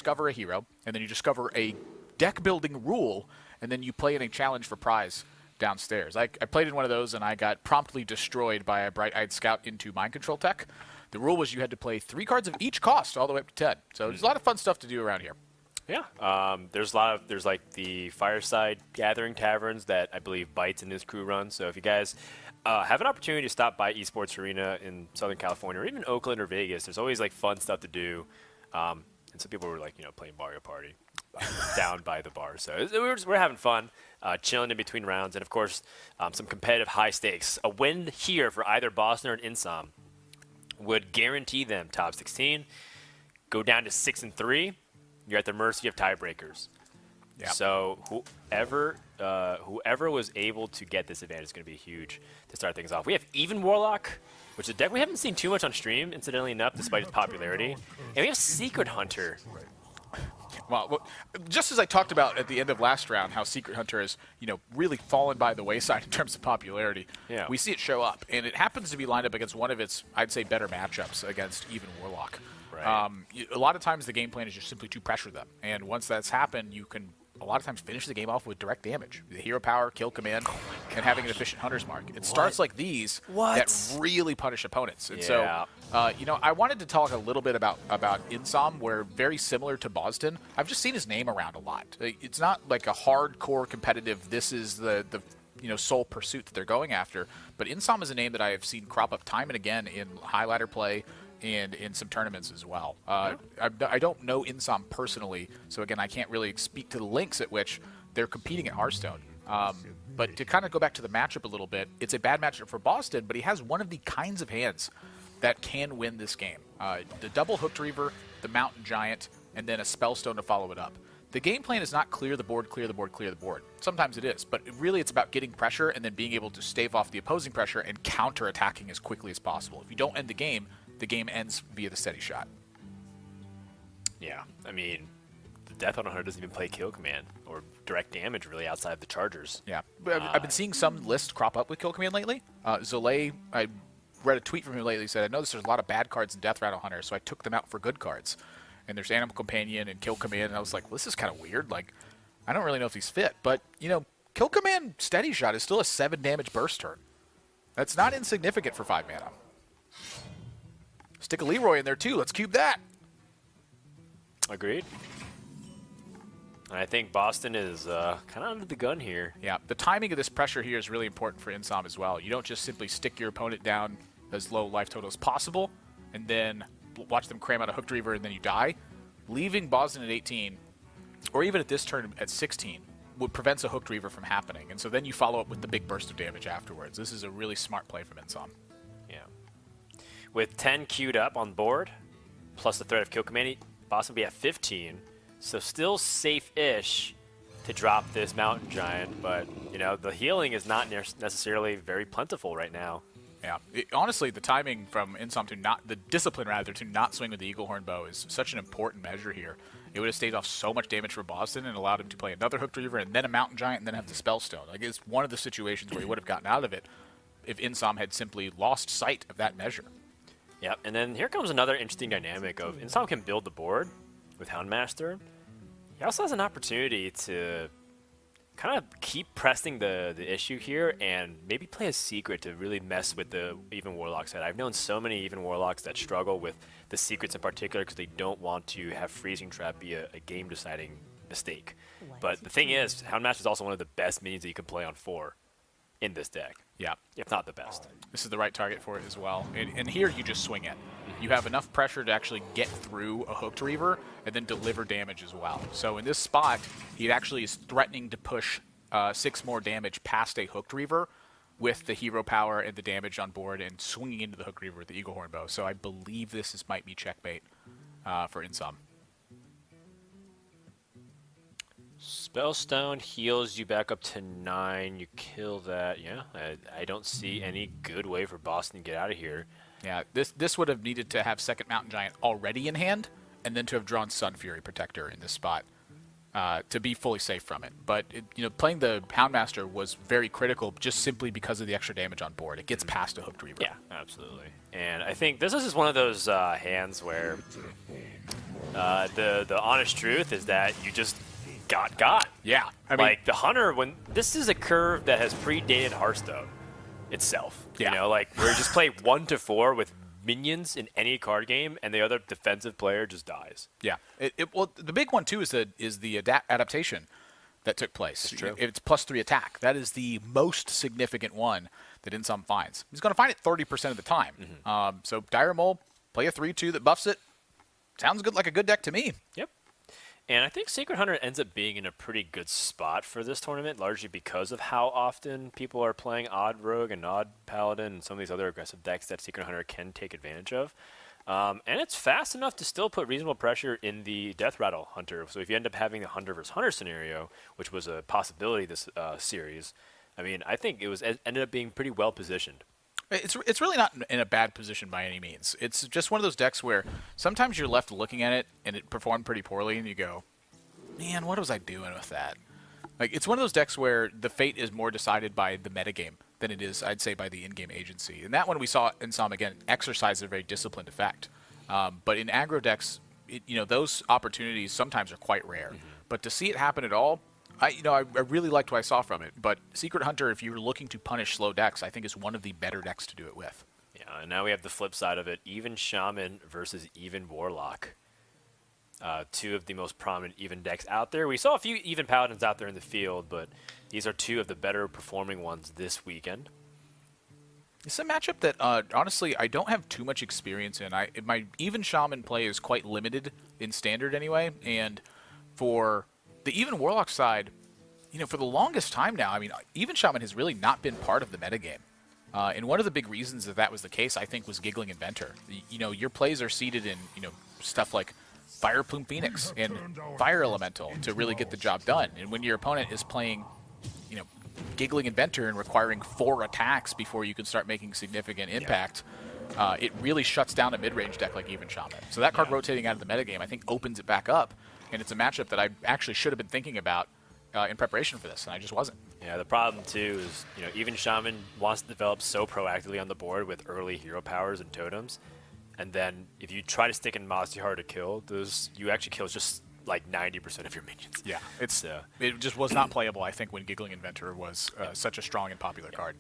discover a hero, and then you discover a deck-building rule, and then you play in a challenge for prize downstairs. I played in one of those, and I got promptly destroyed by a Bright-Eyed Scout into Mind Control tech. The rule was you had to play 3 cards of each cost all the way up to 10. So there's a lot of fun stuff to do around here. Yeah, there's like the Fireside Gathering taverns that I believe Bites and his crew run. So if you guys have an opportunity to stop by Esports Arena in Southern California or even Oakland or Vegas, there's always like fun stuff to do. And some people were like, playing Mario Party down by the bar. So we're having fun, chilling in between rounds, and of course some competitive high stakes. A win here for either Bozzzton or Insom would guarantee them top 16. Go down to 6-3. You're at the mercy of tiebreakers. Yep. So whoever was able to get this advantage is going to be huge to start things off. We have Even Warlock, which is a deck we haven't seen too much on stream, incidentally enough, despite its popularity. And we have Secret Hunter. Well, just as I talked about at the end of last round, how Secret Hunter has, really fallen by the wayside in terms of popularity. Yeah. We see it show up, and it happens to be lined up against one of its, I'd say, better matchups against Even Warlock. Right. A lot of times the game plan is just simply to pressure them, and once that's happened, you can a lot of times finish the game off with direct damage. The hero power, kill command, and having an efficient hunter's mark. It starts like these that really punish opponents. And so, I wanted to talk a little bit about Insom, where very similar to Bozzzton, I've just seen his name around a lot. It's not like a hardcore competitive, this is the sole pursuit that they're going after, but Insom is a name that I have seen crop up time and again in high ladder play and in some tournaments as well. I don't know Insom personally, so again, I can't really speak to the links at which they're competing at Hearthstone. But to kind of go back to the matchup a little bit, it's a bad matchup for Bozzzton, but he has one of the kinds of hands that can win this game. The double Hooked Reaver, the Mountain Giant, and then a Spellstone to follow it up. The game plan is not clear the board, clear the board, clear the board. Sometimes it is, but really it's about getting pressure and then being able to stave off the opposing pressure and counter-attacking as quickly as possible. If you don't end the game ends via the steady shot. Yeah, I mean, the Death on a Hunter doesn't even play kill command or direct damage really outside of the chargers. Yeah, I've been seeing some lists crop up with kill command lately. Zolay, I read a tweet from him lately. He said, I noticed there's a lot of bad cards in Death Rattle Hunter, so I took them out for good cards. And there's Animal Companion and Kill Command, and I was like, well, this is kind of weird. Like, I don't really know if these fit. But, Kill Command Steady Shot is still a 7 damage burst turn. That's not insignificant for 5 mana. Stick a Leroy in there, too. Let's cube that. Agreed. And I think Bozzzton is kind of under the gun here. Yeah, the timing of this pressure here is really important for Insom as well. You don't just simply stick your opponent down as low life total as possible, and then watch them cram out a Hooked Reaver and then you die. Leaving Bozzzton at 18, or even at this turn at 16, prevents a Hooked Reaver from happening. And so then you follow up with the big burst of damage afterwards. This is a really smart play from Insom. Yeah. With 10 queued up on board, plus the threat of Kill Command, Bozzzton will be at 15. So still safe-ish to drop this Mountain Giant, but, the healing is not necessarily very plentiful right now. Yeah, honestly, the timing from Insom the discipline rather, to not swing with the Eagle Horn Bow is such an important measure here. It would have stayed off so much damage for Bozzzton and allowed him to play another Hooked Reaver and then a Mountain Giant and then have the Spellstone. Like, it's one of the situations where he would have gotten out of it if Insom had simply lost sight of that measure. Yep, and then here comes another interesting dynamic of Insom can build the board with Houndmaster. He also has an opportunity to kind of keep pressing the issue here and maybe play a secret to really mess with the Even Warlock side. I've known so many Even Warlocks that struggle with the secrets in particular because they don't want to have Freezing Trap be a game-deciding mistake. But the thing is, Houndmaster is also one of the best minions that you can play on 4 in this deck. Yeah. If not the best. This is the right target for it as well. And here you just swing it. You have enough pressure to actually get through a Hooked Reaver and then deliver damage as well. So in this spot, he actually is threatening to push 6 more damage past a Hooked Reaver with the hero power and the damage on board and swinging into the Hooked Reaver with the Eagle Horn Bow. So I believe this might be checkmate for Insom. Spellstone heals you back up to 9. You kill that. Yeah, I don't see any good way for Bozzzton to get out of here. Yeah, this would have needed to have second Mountain Giant already in hand, and then to have drawn Sun Fury Protector in this spot to be fully safe from it. But playing the Houndmaster was very critical, just simply because of the extra damage on board. It gets past a Hooked Reaver. Yeah, absolutely. And I think this is just one of those hands where The honest truth is that you just got. Yeah. I mean, like the Hunter, when this is a curve that has predated Hearthstone itself. Yeah. You know, like where you just play 1 to 4 with minions in any card game, and the other defensive player just dies. Yeah. Well, the big one too is the adaptation that took place. It's true. It's +3 attack. That is the most significant one that Insom finds. He's going to find it 30% of the time. So Dire Mole, play a 3/2 that buffs it. Sounds good, like a good deck to me. Yep. And I think Secret Hunter ends up being in a pretty good spot for this tournament, largely because of how often people are playing Odd Rogue and Odd Paladin and some of these other aggressive decks that Secret Hunter can take advantage of. And it's fast enough to still put reasonable pressure in the Death Rattle Hunter. So if you end up having the Hunter versus Hunter scenario, which was a possibility this series, I mean, I think it ended up being pretty well positioned. It's really not in a bad position by any means. It's just one of those decks where sometimes you're left looking at it and it performed pretty poorly, and you go, man, what was I doing with that? Like, it's one of those decks where the fate is more decided by the metagame than it is, I'd say, by the in-game agency. And that one we saw Insom, again, exercise a very disciplined effect. But in aggro decks, those opportunities sometimes are quite rare. But to see it happen at all, I really liked what I saw from it. But Secret Hunter, if you're looking to punish slow decks, I think is one of the better decks to do it with. Yeah, and now we have the flip side of it. Even Shaman versus Even Warlock. Two of the most prominent Even decks out there. We saw a few Even Paladins out there in the field, but these are two of the better performing ones this weekend. It's a matchup that, honestly, I don't have too much experience in. My Even Shaman play is quite limited in Standard anyway, and for the Even Warlock side, for the longest time now, I mean, Even Shaman has really not been part of the metagame. And one of the big reasons that was the case, I think, was Giggling Inventor. Your plays are seated in, stuff like Fire Plume Phoenix and Fire Elemental to really get the job done. And when your opponent is playing, Giggling Inventor and requiring 4 attacks before you can start making significant impact, it really shuts down a mid-range deck like Even Shaman. So that card rotating out of the metagame, I think, opens it back up. And it's a matchup that I actually should have been thinking about in preparation for this, and I just wasn't. Yeah, the problem, too, is Even Shaman wants to develop so proactively on the board with early hero powers and totems. And then if you try to stick in Mossy Hard to kill, you actually kill just like 90% of your minions. Yeah, it just was not playable, I think, when Giggling Inventor was such a strong and popular card.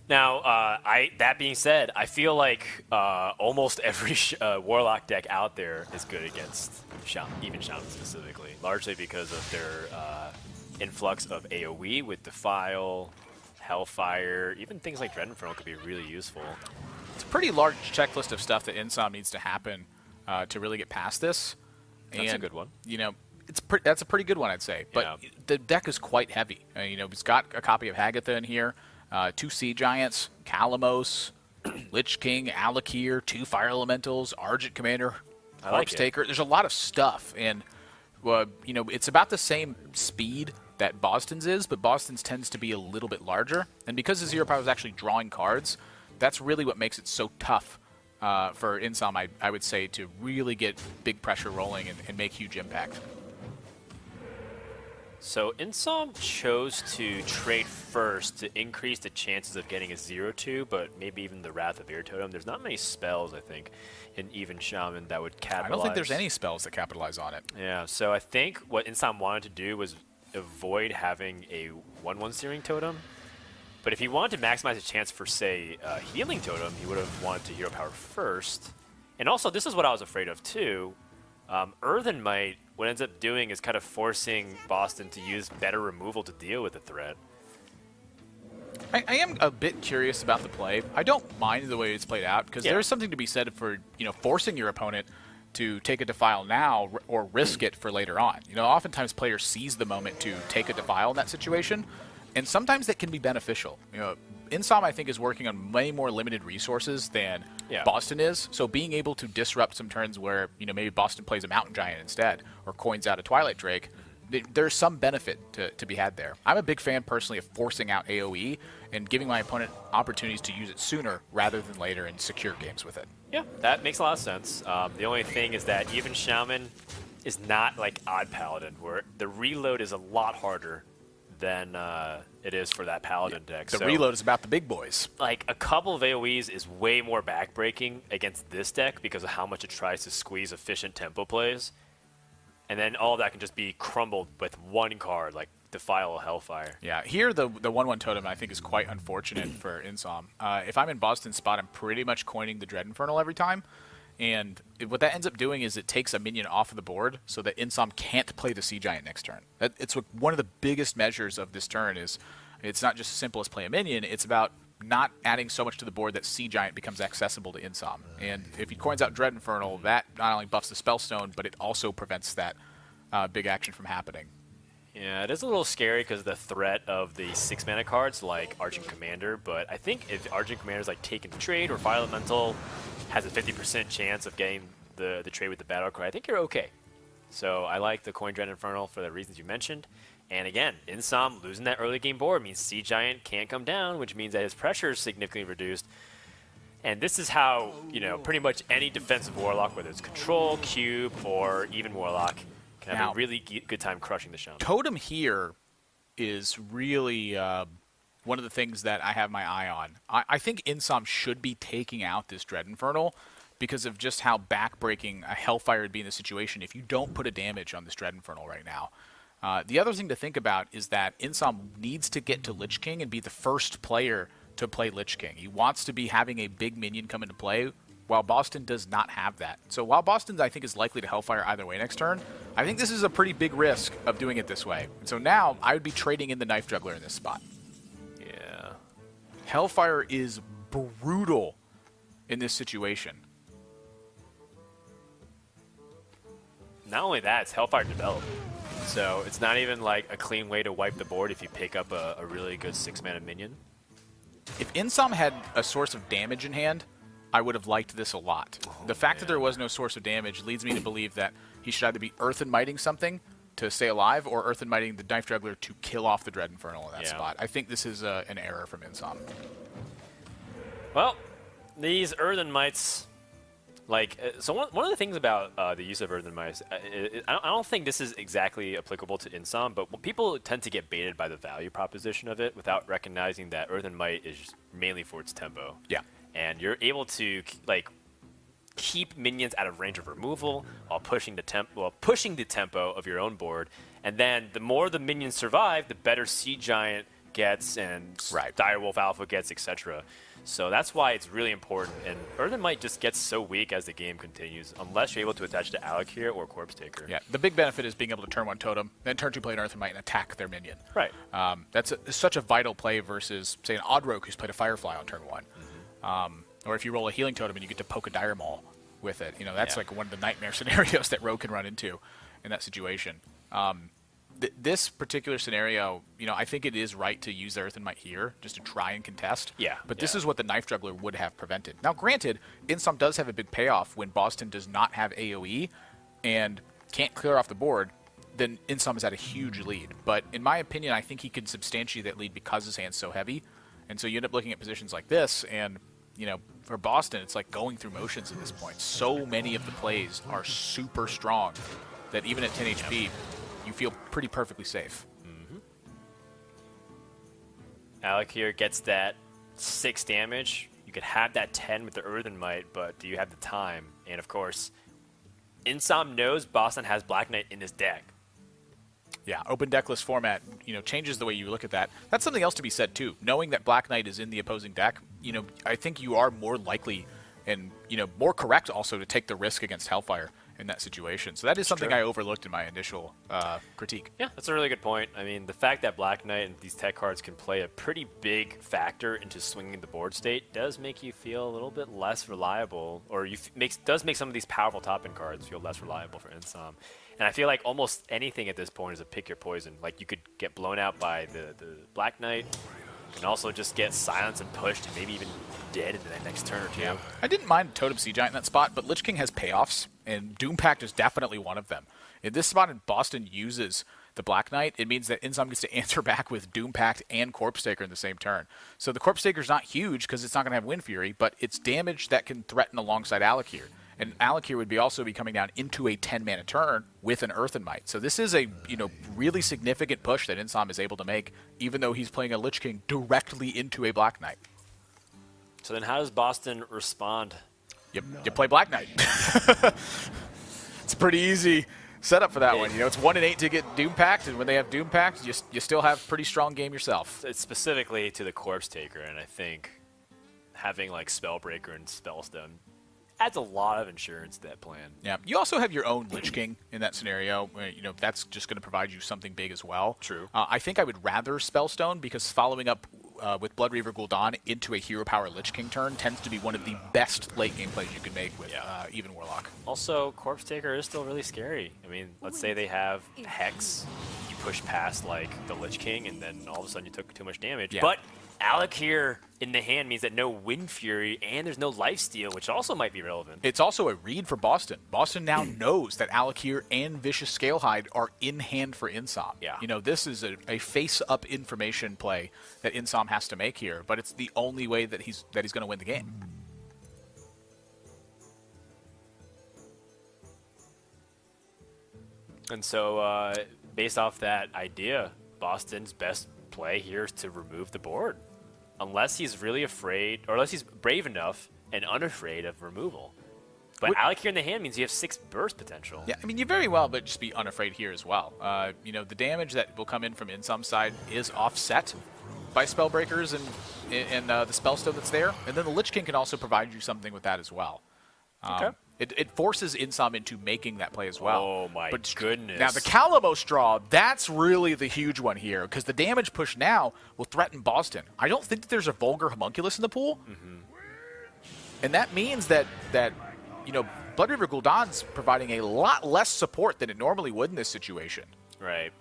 Now, that being said, I feel like almost every Warlock deck out there is good against Even Shaman specifically, largely because of their influx of AoE with Defile, Hellfire, even things like Dread Inferno could be really useful. It's a pretty large checklist of stuff that Insom needs to happen to really get past this. That's a good one. That's a pretty good one, I'd say. But the deck is quite heavy. It's got a copy of Hagatha in here. 2 Sea Giants, Kalamos, Lich King, Alakir, 2 Fire Elementals, Argent Commander, Corpse Taker. There's a lot of stuff, and it's about the same speed that Bozzzton's is, but Bozzzton's tends to be a little bit larger. And because the Zero Power is actually drawing cards, that's really what makes it so tough for Insom, I would say, to really get big pressure rolling and make huge impact. So Insom chose to trade first to increase the chances of getting a 0-2, but maybe even the Wrath of Ear Totem. There's not many spells, I think, in Even Shaman that would capitalize. I don't think there's any spells that capitalize on it. Yeah, so I think what Insom wanted to do was avoid having a 1/1 Searing Totem. But if he wanted to maximize his chance for, say, a Healing Totem, he would have wanted to Hero Power first. And also, this is what I was afraid of, too. Earthen Might, what ends up doing is kind of forcing Bozzzton to use better removal to deal with the threat. I am a bit curious about the play. I don't mind the way it's played out, because there's something to be said for forcing your opponent to take a Defile now or risk it for later on. Oftentimes players seize the moment to take a Defile in that situation, and sometimes that can be beneficial. Insom, I think, is working on way more limited resources than Bozzzton is, so being able to disrupt some turns where maybe Bozzzton plays a Mountain Giant instead or coins out a Twilight Drake, there's some benefit to be had there. I'm a big fan personally of forcing out AoE and giving my opponent opportunities to use it sooner rather than later and secure games with it. Yeah, that makes a lot of sense. The only thing is that Even Shaman is not like Odd Paladin, where the reload is a lot harder than it is for that Paladin deck. The so, reload is about the big boys. like, a couple of AoEs is way more backbreaking against this deck because of how much it tries to squeeze efficient tempo plays. And then all of that can just be crumbled with one card, like Defile Hellfire. Yeah, here the 1/1 totem I think is quite unfortunate for Insom. If I'm in Bozzzton's spot, I'm pretty much coining the Dread Infernal every time. And what that ends up doing is it takes a minion off of the board so that Insom can't play the Sea Giant next turn. It's one of the biggest measures of this turn is it's not just as simple as play a minion, it's about not adding so much to the board that Sea Giant becomes accessible to Insom. And if he coins out Dread Infernal, that not only buffs the Spellstone, but it also prevents that big action from happening. Yeah, it is a little scary because of the threat of the 6-mana cards like Argent Commander, but I think if Argent Commander is like taking the trade or Fire Elemental has a 50% chance of getting the trade with the battle card, I think you're okay. So I like the Coin Dread Infernal for the reasons you mentioned. And again, Insom losing that early game board means Sea Giant can't come down, which means that his pressure is significantly reduced. And this is how, pretty much any defensive Warlock, whether it's Control, Cube, or even Warlock, can have a really good time crushing the Shaman. Totem here is really one of the things that I have my eye on. I think Insom should be taking out this Dread Infernal because of just how backbreaking a Hellfire would be in this situation if you don't put a damage on this Dread Infernal right now. The other thing to think about is that Insom needs to get to Lich King and be the first player to play Lich King. He wants to be having a big minion come into play, while Bozzzton does not have that. So while Bozzzton, I think, is likely to Hellfire either way next turn, I think this is a pretty big risk of doing it this way. And so now I would be trading in the Knife Juggler in this spot. Yeah. Hellfire is brutal in this situation. Not only that, it's Hellfire developed. So it's not even like a clean way to wipe the board if you pick up a really good 6-mana minion. If Insom had a source of damage in hand, I would have liked this a lot. The fact that there was no source of damage leads me to believe that he should either be Earth and Mighting something to stay alive or Earth and Mighting the Knife Juggler to kill off the Dread Infernal in that spot. I think this is an error from Insom. Well, these Earthen Mites, so one of the things about the use of Earthen Mites, I don't think this is exactly applicable to Insom, but people tend to get baited by the value proposition of it without recognizing that Earthen Mite is mainly for its tempo. Yeah. And you're able to keep minions out of range of removal while pushing the tempo of your own board. And then the more the minions survive, the better Sea Giant gets and Direwolf Alpha gets, etc. So that's why it's really important. And Earthen Might just gets so weak as the game continues, unless you're able to attach to Alakir or Corpse Taker. Yeah, the big benefit is being able to turn 1 Totem, then turn 2 play an Earthen Might and attack their minion. Right. That's such a vital play versus, say, an Oddroke who's played a Firefly on turn 1. Or if you roll a Healing Totem and you get to poke a Dire Maul with it. That's like one of the nightmare scenarios that Rogue can run into in that situation. This particular scenario, I think it is right to use the Earthen Might here just to try and contest. Yeah. But this is what the Knife Juggler would have prevented. Now, granted, Insom does have a big payoff when Bozzzton does not have AoE and can't clear off the board. Then Insom is at a huge lead. But in my opinion, I think he can substantiate that lead because his hand's so heavy. And so you end up looking at positions like this, and for Bozzzton, it's like going through motions at this point. So many of the plays are super strong that even at 10 HP, you feel pretty perfectly safe. Alakir gets that 6 damage. You could have that 10 with the Earthen Might, but do you have the time? And of course, Insom knows Bozzzton has Black Knight in his deck. Yeah, open decklist format, changes the way you look at that. That's something else to be said too. Knowing that Black Knight is in the opposing deck, I think you are more likely and, more correct also to take the risk against Hellfire in that situation. So that is something I overlooked in my initial critique. Yeah, that's a really good point. I mean, the fact that Black Knight and these tech cards can play a pretty big factor into swinging the board state does make you feel a little bit less reliable, or does make some of these powerful top-end cards feel less reliable for Insom. And I feel like almost anything at this point is a pick your poison. Like, you could get blown out by the Black Knight, and also just get silenced and pushed, and maybe even dead in the next turn or two. Yeah. I didn't mind Totem Sea Giant in that spot, but Lich King has payoffs, and Doom Pact is definitely one of them. In this spot, and Bozzzton uses the Black Knight, it means that Insom gets to answer back with Doom Pact and Corpse Taker in the same turn. So the Corpse Taker's not huge because it's not going to have Wind Fury, but it's damage that can threaten alongside Alakir. And Alec here would be also be coming down into a 10-mana turn with an Earthen Might. So this is a really significant push that Insom is able to make, even though he's playing a Lich King directly into a Black Knight. So then how does Bozzzton respond? You play Black Knight. It's a pretty easy setup for that one. It's 1 and 8 to get Doom Pact, and when they have Doom Pact, you still have pretty strong game yourself. It's specifically to the Corpse Taker, and I think having like Spellbreaker and Spellstone adds a lot of insurance to that plan. Yeah, you also have your own Lich King in that scenario. That's just going to provide you something big as well. True. I think I would rather Spellstone because following up with Blood Reaver Gul'dan into a Hero Power Lich King turn tends to be one of the best late game plays you can make with even Warlock. Also, Corpse Taker is still really scary. I mean, let's say they have Hex, you push past like the Lich King, and then all of a sudden you took too much damage. Yeah. But Alec here in the hand means that no Wind Fury, and there's no Lifesteal, which also might be relevant. It's also a read for Bozzzton. Bozzzton now knows that Alakir and Vicious Scalehide are in hand for Insom. Yeah. This is a face-up information play that Insom has to make here, but it's the only way that he's going to win the game. And so, based off that idea, Bozzzton's best play here is to remove the board. Unless he's really afraid, or unless he's brave enough and unafraid of removal. But Alec here in the hand means you have 6 burst potential. Yeah, I mean, you very well, but just be unafraid here as well. The damage that will come in from Insom's side is offset by Spellbreakers and the Spellstone that's there. And then the Lich King can also provide you something with that as well. Okay. It forces Insom into making that play as well. Oh, my goodness. Now, the Calibos draw, that's really the huge one here, because the damage push now will threaten Bozzzton. I don't think that there's a Vulgar Homunculus in the pool. Mm-hmm. And that means that Blood Reaver Gul'dan's providing a lot less support than it normally would in this situation. Right.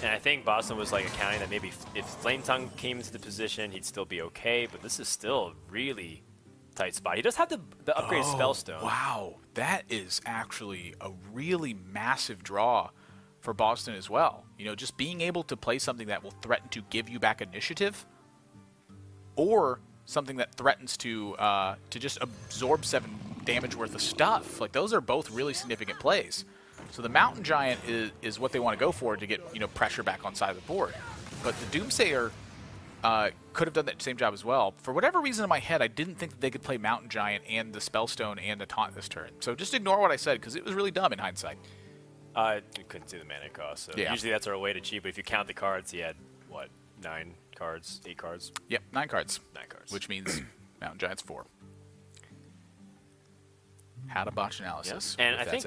And I think Bozzzton was like accounting that maybe if Flame Tongue came into the position, he'd still be okay, but this is still really tight spot. He does have the upgrade Spellstone. Wow, that is actually a really massive draw for Bozzzton as well. Just being able to play something that will threaten to give you back initiative, or something that threatens to just absorb 7 damage worth of stuff. Like, those are both really significant plays. So the Mountain Giant is what they want to go for to get pressure back on side of the board. But the Doomsayer could have done that same job as well. For whatever reason in my head, I didn't think that they could play Mountain Giant and the Spellstone and the Taunt this turn. So just ignore what I said, because it was really dumb in hindsight. You couldn't see the mana cost, so usually that's our way to cheat, but if you count the cards, he had, 9 cards, 8 cards? Yep, 9 cards. 9 cards. Which means Mountain Giant's 4. How to botch analysis. Yep. And I think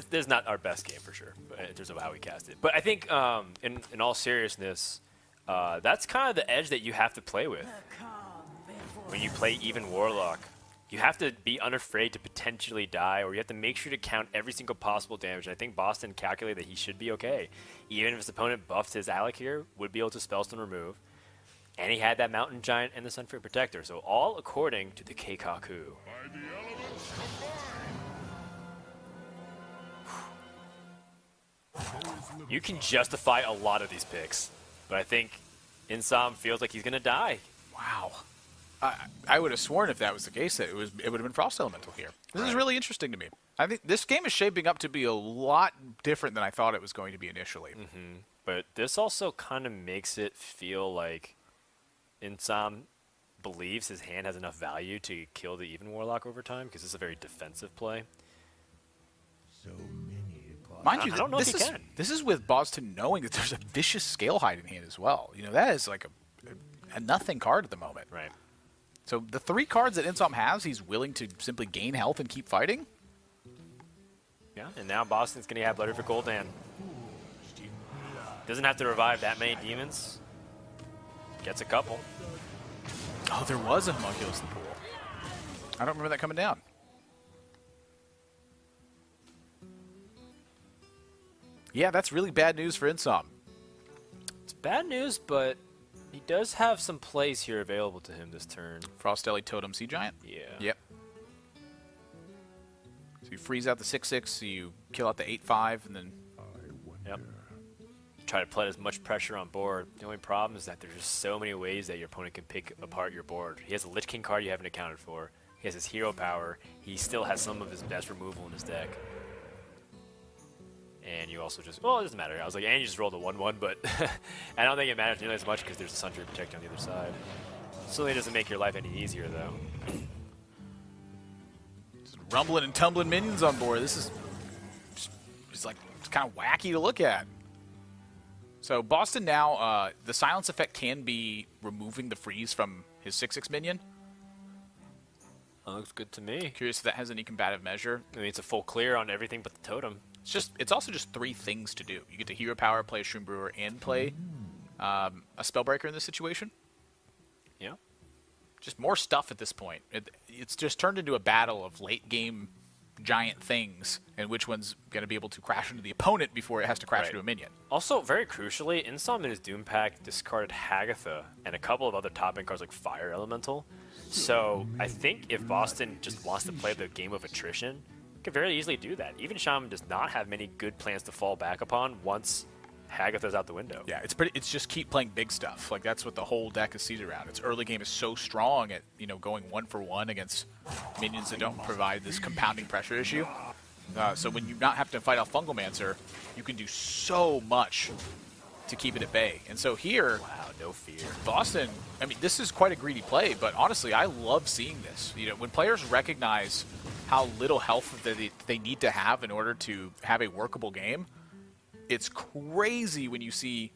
there's not our best game for sure in terms of how we cast it. But I think, in all seriousness, that's kind of the edge that you have to play with. When you play even Warlock, you have to be unafraid to potentially die, or you have to make sure to count every single possible damage. And I think Bozzzton calculated that he should be okay. Even if his opponent buffed his Alec here, would be able to Spellstone remove. And he had that Mountain Giant and the Sunfree Protector. So all according to the Keikaku. You can justify a lot of these picks, but I think Insom feels like he's going to die. Wow. I would have sworn if that was the case that it would have been Frost Elemental here. This is really interesting to me. I think this game is shaping up to be a lot different than I thought it was going to be initially. Mm-hmm. But this also kind of makes it feel like Insom believes his hand has enough value to kill the Even Warlock over time, because it's a very defensive play. Mind you, I don't know if he can. This is with Bozzzton knowing that there's a Vicious Scalehide in hand as well. That is like a nothing card at the moment. Right. So the 3 cards that Insom has, he's willing to simply gain health and keep fighting. Yeah, and now Bozzzton's going to have Blood Reaver Gul'dan. Doesn't have to revive that many demons. Gets a couple. Oh, there was a Homunculus in the pool. I don't remember that coming down. Yeah, that's really bad news for Insom. It's bad news, but he does have some plays here available to him this turn. Frostelli Totem Sea Giant? Yeah. Yep. So you freeze out the 6/6, so you kill out the 8/5, and then... Yep. try to put as much pressure on board. The only problem is that there's just so many ways that your opponent can pick apart your board. He has a Lich King card you haven't accounted for. He has his hero power. He still has some of his best removal in his deck. And you also just, well, it doesn't matter. I was like, and you just rolled a 1-1, but I don't think it matters nearly as much because there's a Sundry Protect on the other side. Certainly doesn't make your life any easier, though. Just rumbling and tumbling minions on board. This is just like, it's kind of wacky to look at. So Bozzzton now, the silence effect can be removing the freeze from his 6/6 minion. That looks good to me. Curious if that has any combative measure. I mean, it's a full clear on everything but the totem. It's also just 3 things to do. You get to hero power, play a Shroom Brewer, and play a Spellbreaker in this situation. Yeah. Just more stuff at this point. It's just turned into a battle of late game giant things, and which one's going to be able to crash into the opponent before it has to crash into a minion. Also, very crucially, Insom in his Doom pack discarded Hagatha and a couple of other top-end cards like Fire Elemental. So I think if Bozzzton just wants to play the game of attrition, he can very easily do that. Even Shaman does not have many good plans to fall back upon once Hagatha's out the window. Yeah, it's just keep playing big stuff. Like, that's what the whole deck is seated around. Its early game is so strong at, you know, going 1-for-1 against minions that don't provide this compounding pressure issue. So when you not have to fight off Fungalmancer, you can do so much to keep it at bay. And so here, wow, no fear. Bozzzton, I mean, this is quite a greedy play, but honestly, I love seeing this. You know, when players recognize how little health that they need to have in order to have a workable game, it's crazy when you see,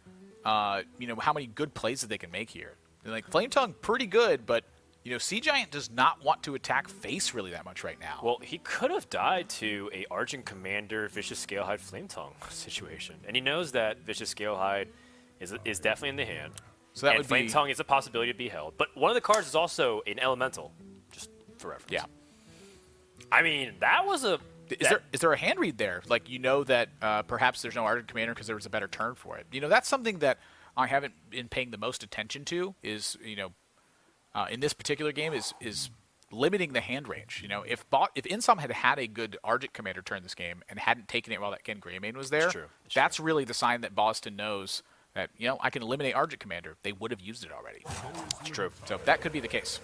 you know, how many good plays that they can make here. And like Flame Tongue, pretty good, but you know, Sea Giant does not want to attack face really that much right now. Well, he could have died to a Argent Commander Vicious Scalehide Flame Tongue situation, and he knows that Vicious Scalehide is definitely in the hand. So that and would Flame be Tongue is a possibility to be held, but one of the cards is also an Elemental, just for reference. Yeah. I mean, that was a. Is there a hand read there? Like, you know that perhaps there's no Argent Commander because there was a better turn for it. You know, that's something that I haven't been paying the most attention to is, you know, in this particular game is limiting the hand range. You know, if Insom had a good Argent Commander turn this game and hadn't taken it while that Ken Greymane was there, that's really the sign that Bozzzton knows that, you know, I can eliminate Argent Commander. They would have used it already. It's true. So that could be the case.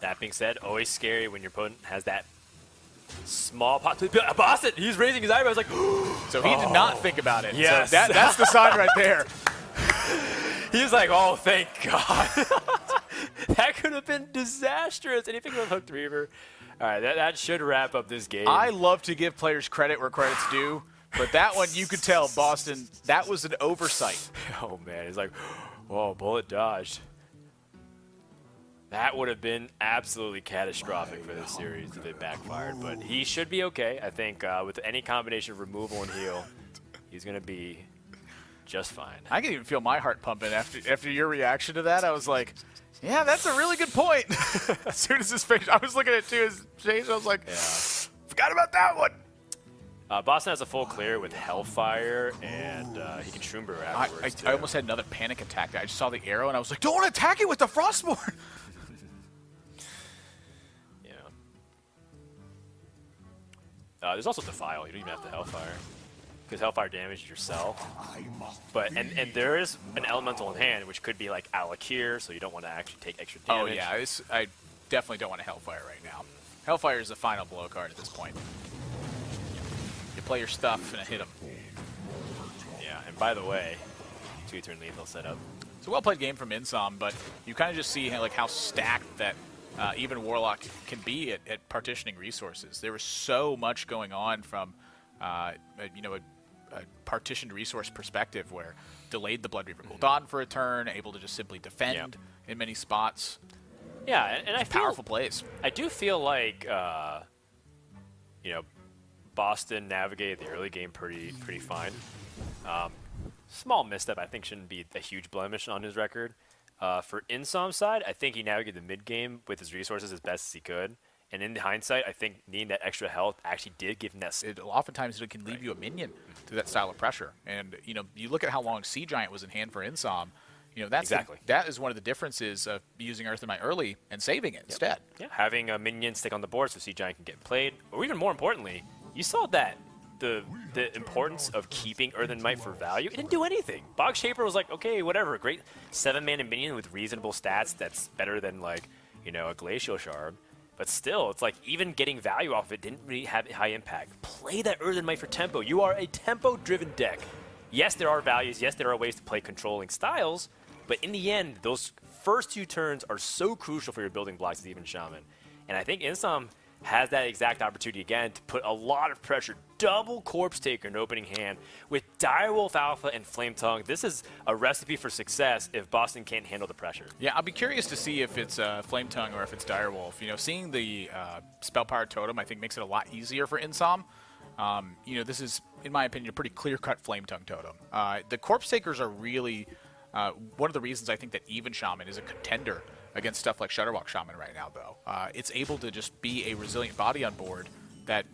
That being said, always scary when your opponent has that small pot. Bozzzton, he's raising his eyebrows like. So he did not think about it. Yes. So that's the sign right there. He's like, oh, thank God. That could have been disastrous. Anything with Hooked Reaver. All right, that should wrap up this game. I love to give players credit where credit's due, but that one you could tell, Bozzzton, that was an oversight. Oh, man. He's like, whoa, bullet dodged. That would have been absolutely catastrophic for this series if it backfired, but he should be okay. I think with any combination of removal and heal, he's going to be just fine. I can even feel my heart pumping after your reaction to that. I was like, yeah, that's a really good point. As soon as his face, I was looking at his face, I was like, forgot about that one. Bozzzton has a full clear with Hellfire, and he can Shroom Brewer afterwards. I almost had another panic attack. I just saw the arrow, and I was like, don't attack it with the Frostborn. There's also Defile. You don't even have the Hellfire. Because Hellfire damages yourself. But and there is an Elemental in hand, which could be like Alakir, so you don't want to actually take extra damage. Oh, yeah. I definitely don't want a Hellfire right now. Hellfire is the final blow card at this point. You play your stuff and hit him. Yeah, and by the way, 2-turn lethal setup. It's a well-played game from Insom, but you kind of just see like how stacked that even Warlock can be at partitioning resources. There was so much going on from, you know, a partitioned resource perspective where delayed the Blood Reaver Gul'dan for a turn, able to just simply defend in many spots. Yeah, and I feel powerful plays. I do feel like, you know, Bozzzton navigated the early game pretty fine. Small misstep, I think, shouldn't be a huge blemish on his record. For Insom's side, I think he navigated the mid-game with his resources as best as he could. And in hindsight, I think needing that extra health actually did give him that. Oftentimes, it can leave you a minion through that style of pressure. And, you know, you look at how long Sea Giant was in hand for Insom. You know, that's that is one of the differences of using Earth in My early and saving it instead. Yeah, having a minion stick on the board so Sea Giant can get played. Or even more importantly, you saw that the importance of keeping Earthen Might for value, it didn't do anything. Bog Shaper was like, okay, whatever, great 7-mana minion with reasonable stats that's better than, like, you know, a Glacial Shard. But still, it's like even getting value off of it didn't really have high impact. Play that Earthen Might for tempo. You are a tempo-driven deck. Yes, there are values. Yes, there are ways to play controlling styles. But in the end, those first 2 turns are so crucial for your building blocks as even Shaman. And I think Insom has that exact opportunity again to put a lot of pressure. Double Corpse Taker in opening hand with Direwolf Alpha and Flame Tongue. This is a recipe for success if Bozzzton can't handle the pressure. Yeah, I'll be curious to see if it's Flame Tongue or if it's Direwolf. You know, seeing the Spell Power Totem, I think, makes it a lot easier for Insom. You know, this is, in my opinion, a pretty clear-cut Flame Tongue Totem. The Corpse Takers are really one of the reasons I think that even Shaman is a contender against stuff like Shutterwalk Shaman right now, though. It's able to just be a resilient body on board that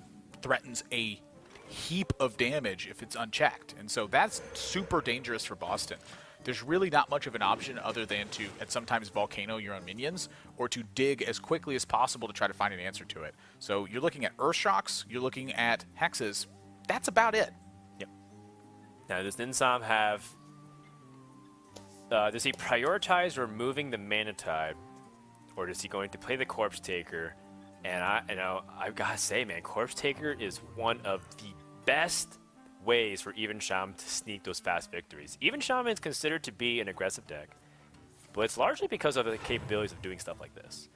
threatens a heap of damage if it's unchecked. And so that's super dangerous for Bozzzton. There's really not much of an option other than to, at sometimes, Volcano your own minions, or to dig as quickly as possible to try to find an answer to it. So you're looking at Earth Shocks, you're looking at Hexes. That's about it. Yep. Now, does Insom have... does he prioritize removing the Mana Tide, or is he going to play the Corpse Taker? And I've got to say, man, Corpse Taker is one of the best ways for Even Shaman to sneak those fast victories. Even Shaman is considered to be an aggressive deck, but it's largely because of the capabilities of doing stuff like this.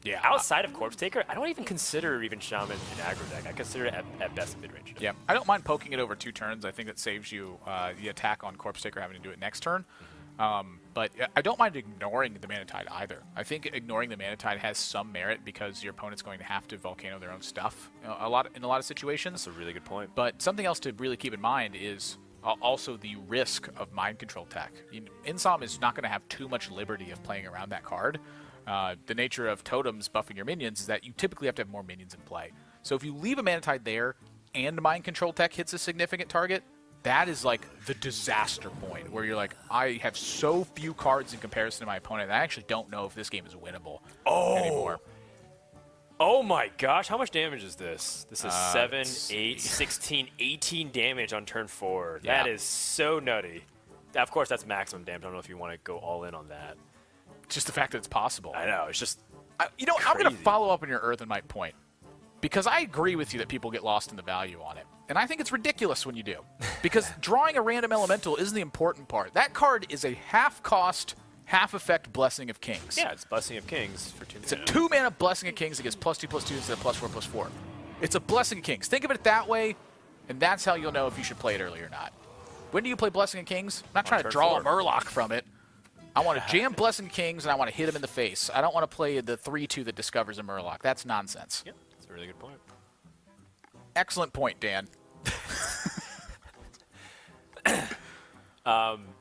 Yeah. Outside of Corpse Taker, I don't even consider Even Shaman an aggro deck. I consider it at best mid-range. Yeah, I don't mind poking it over 2 turns. I think that saves you the attack on Corpse Taker having to do it next turn. But I don't mind ignoring the Mana Tide either. I think ignoring the Mana Tide has some merit because your opponent's going to have to Volcano their own stuff in a lot of situations. That's a really good point. But something else to really keep in mind is also the risk of mind control tech. Insom is not going to have too much liberty of playing around that card. The nature of totems buffing your minions is that you typically have to have more minions in play. So if you leave a Mana Tide there and mind control tech hits a significant target, that is like the disaster point where you're like, I have so few cards in comparison to my opponent, I actually don't know if this game is winnable anymore. Oh my gosh, how much damage is this? This is 7, 8, 16, 18 damage on turn 4. Yeah. That is so nutty. Of course, that's maximum damage. I don't know if you want to go all in on that. Just the fact that it's possible. I know, it's just I'm going to follow up on your Earthen Might point, because I agree with you that people get lost in the value on it. And I think it's ridiculous when you do. Because drawing a random elemental isn't the important part. That card is a half-cost, half-effect Blessing of Kings. Yeah, it's Blessing of Kings for 2 mana. It's a 2-mana Blessing of Kings that gives +2/+2 instead of +4/+4. It's a Blessing of Kings. Think of it that way, and that's how you'll know if you should play it early or not. When do you play Blessing of Kings? I'm not trying to draw a Murloc from it. I want to jam Blessing of Kings, and I want to hit him in the face. I don't want to play the 3/2 that discovers a Murloc. That's nonsense. Yep, that's a really good point. Excellent point, Dan.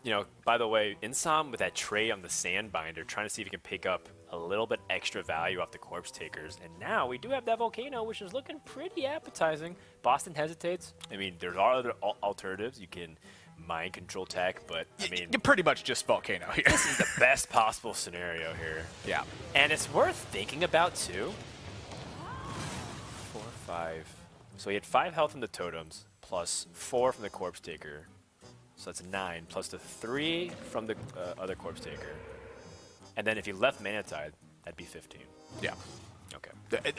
You know, by the way, Insom with that tray on the Sandbinder, trying to see if he can pick up a little bit extra value off the Corpse Takers. And now we do have that Volcano, which is looking pretty appetizing. Bozzzton hesitates. I mean, there are other alternatives. You can mind control tech, but I mean, you're pretty much just Volcano here. This is the best possible scenario here. Yeah. And it's worth thinking about, too. 4, 5. So he had 5 health from the totems, plus 4 from the Corpse Taker. So that's 9, plus the 3 from the other Corpse Taker. And then if he left Mana Tide, that'd be 15. Yeah. Okay.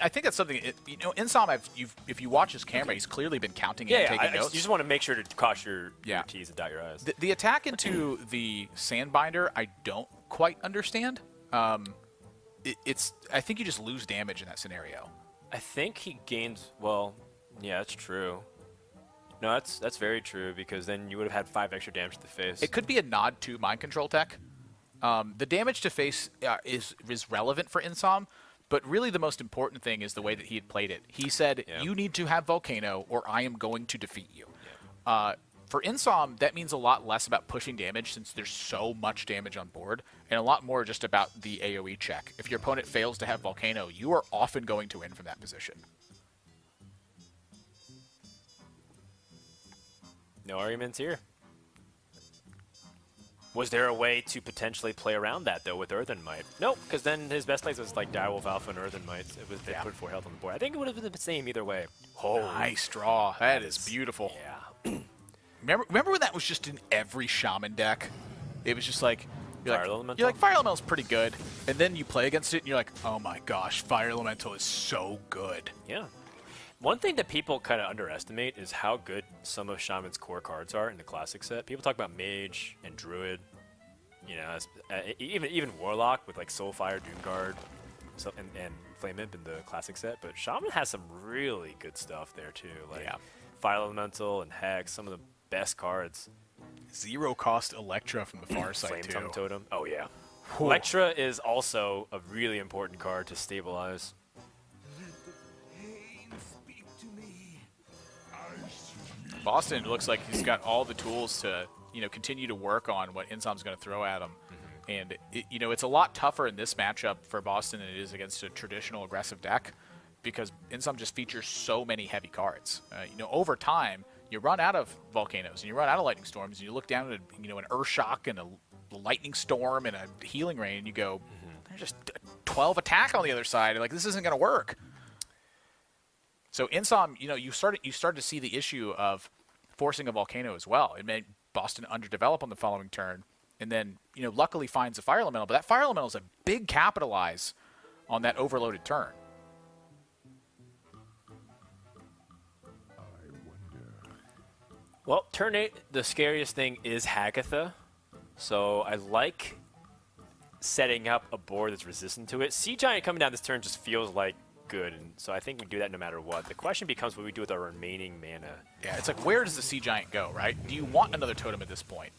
I think that's something, Insom, if you watch his camera, he's clearly been counting and taking notes. You just want to make sure to cross your T's and dot your I's. The attack into the Sandbinder, I don't quite understand. I think you just lose damage in that scenario. I think he gains, well, yeah, that's true. No, that's very true, because then you would have had 5 extra damage to the face. It could be a nod to mind control tech. The damage to face is relevant for Insom, but really the most important thing is the way that he had played it. He said, you need to have Volcano or I am going to defeat you. Yeah. For Insom, that means a lot less about pushing damage since there's so much damage on board, and a lot more just about the AoE check. If your opponent fails to have Volcano, you are often going to win from that position. No arguments here. Was there a way to potentially play around that, though, with Earthen Might? Nope, because then his best plays was like Direwolf Alpha and Earthen Might. They put 4 health on the board. I think it would have been the same either way. Oh, nice draw. That is beautiful. Yeah. Remember when that was just in every Shaman deck? It was just like, Fire Elemental? You're like, Fire Elemental's pretty good. And then you play against it, and you're like, oh my gosh, Fire Elemental is so good. Yeah. One thing that people kind of underestimate is how good some of Shaman's core cards are in the Classic set. People talk about Mage and Druid, you know, even Warlock with like Soulfire, Doomguard, and Flame Imp in the Classic set. But Shaman has some really good stuff there too, like Fire Elemental and Hex, some of the best cards. 0 cost Electra from the far side Flame too. Tongue Totem. Oh yeah. Electra is also a really important card to stabilize. Bozzzton looks like he's got all the tools to, continue to work on what Insom's going to throw at him. And, it's a lot tougher in this matchup for Bozzzton than it is against a traditional aggressive deck because Insom just features so many heavy cards. Over time, you run out of Volcanoes and you run out of Lightning Storms and you look down at, an Earth Shock and a Lightning Storm and a Healing Rain and you go, there's just 12 attack on the other side. Like, this isn't going to work. So Insom, you started to see the issue of forcing a Volcano as well. It made Bozzzton underdevelop on the following turn, and then luckily finds a Fire Elemental. But that Fire Elemental is a big capitalize on that overloaded turn. Well, turn 8, the scariest thing is Hagatha. So I like setting up a board that's resistant to it. Sea Giant coming down this turn just feels like good, and so I think we do that no matter what. The question becomes what we do with our remaining mana. Yeah, it's like, where does the Sea Giant go, right? Do you want another totem at this point?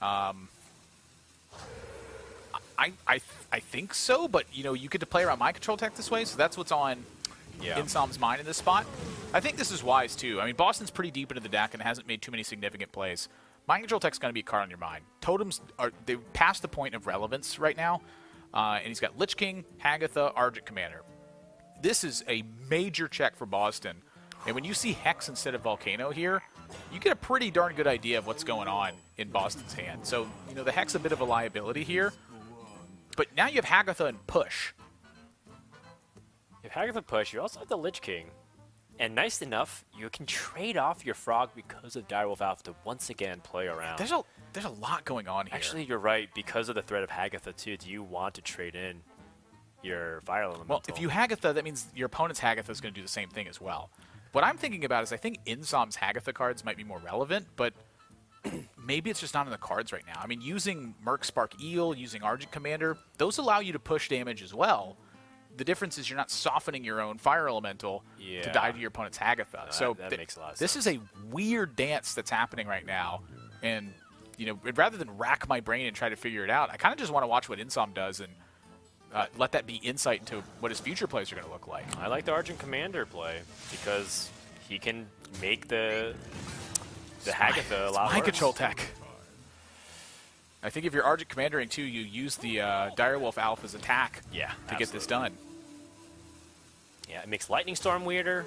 I think so, but you get to play around Mind Control Tech this way, so that's what's on Insom's mind in this spot. I think this is wise too. I mean, Boston's pretty deep into the deck and hasn't made too many significant plays. Mind Control Tech's going to be a card on your mind. Totems they've passed the point of relevance right now, and he's got Lich King, Hagatha, Argent Commander. This is a major check for Bozzzton. And when you see Hex instead of Volcano here, you get a pretty darn good idea of what's going on in Boston's hand. So, the Hex a bit of a liability here. But now you have Hagatha and Push. You have Hagatha Push, you also have the Lich King. And nice enough, you can trade off your Frog because of Direwolf Alpha to once again play around. There's a lot going on here. Actually, you're right. Because of the threat of Hagatha, too, do you want to trade in your Fire Elemental? Well, if you Hagatha, that means your opponent's Hagatha is going to do the same thing as well. What I'm thinking about is I think Insom's Hagatha cards might be more relevant, but maybe it's just not in the cards right now. I mean, using Merc Spark Eel, using Argent Commander, those allow you to push damage as well. The difference is you're not softening your own Fire Elemental to die to your opponent's Hagatha. So that makes a lot of this sense. is a weird dance that's happening right now. And, rather than rack my brain and try to figure it out, I kind of just want to watch what Insom does and let that be insight into what his future plays are going to look like. I like the Argent Commander play because he can make the Hagatha a lot worse. Mind Control Tech. I think if you're Argent Commandering too, you use the Direwolf Alpha's attack to get this done. Yeah, it makes Lightning Storm weirder,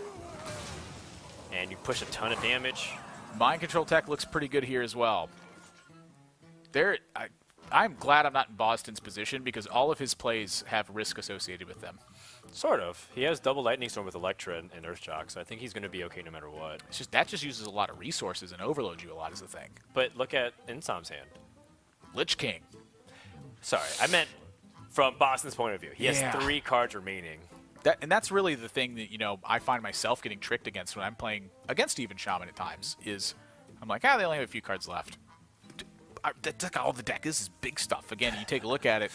and you push a ton of damage. Mind Control Tech looks pretty good here as well. I'm glad I'm not in Boston's position because all of his plays have risk associated with them. Sort of. He has double Lightning Storm with Electra and Earthshock, so I think he's going to be okay no matter what. It's just that just uses a lot of resources and overloads you a lot is the thing. But look at Insom's hand. Lich King. Sorry, I meant from Boston's point of view. He has 3 cards remaining. That's really the thing that, I find myself getting tricked against when I'm playing against even Shaman at times is I'm like, they only have a few cards left. That's like all the deck. This is big stuff. Again, you take a look at it,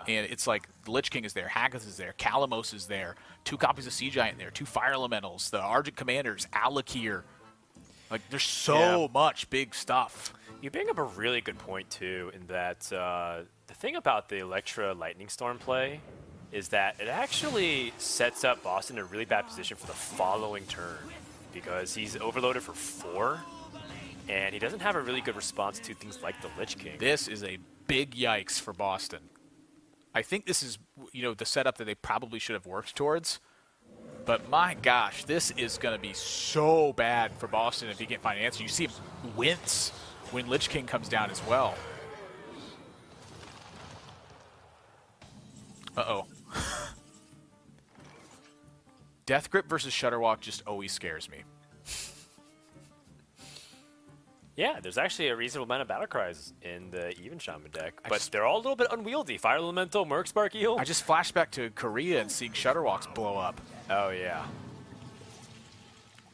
and it's like the Lich King is there, Hagatha is there, Kalamos is there, 2 copies of Sea Giant there, 2 Fire Elementals, the Argent Commanders, Alakir. Like, there's so much big stuff. You bring up a really good point, too, in that the thing about the Electra Lightning Storm play is that it actually sets up Bozzzton in a really bad position for the following turn because he's overloaded for 4, and he doesn't have a really good response to things like the Lich King. This is a big yikes for Bozzzton. I think this is, the setup that they probably should have worked towards. But my gosh, this is going to be so bad for Bozzzton if he can't find an answer. You see him wince when Lich King comes down as well. Uh-oh. Death Grip versus Shutterwalk just always scares me. Yeah, there's actually a reasonable amount of battle cries in the Even Shaman deck, but they're all a little bit unwieldy. Fire Elemental, Merc Spark Eel. I just flashed back to Korea and seeing Shutterwalks blow up. Oh, yeah.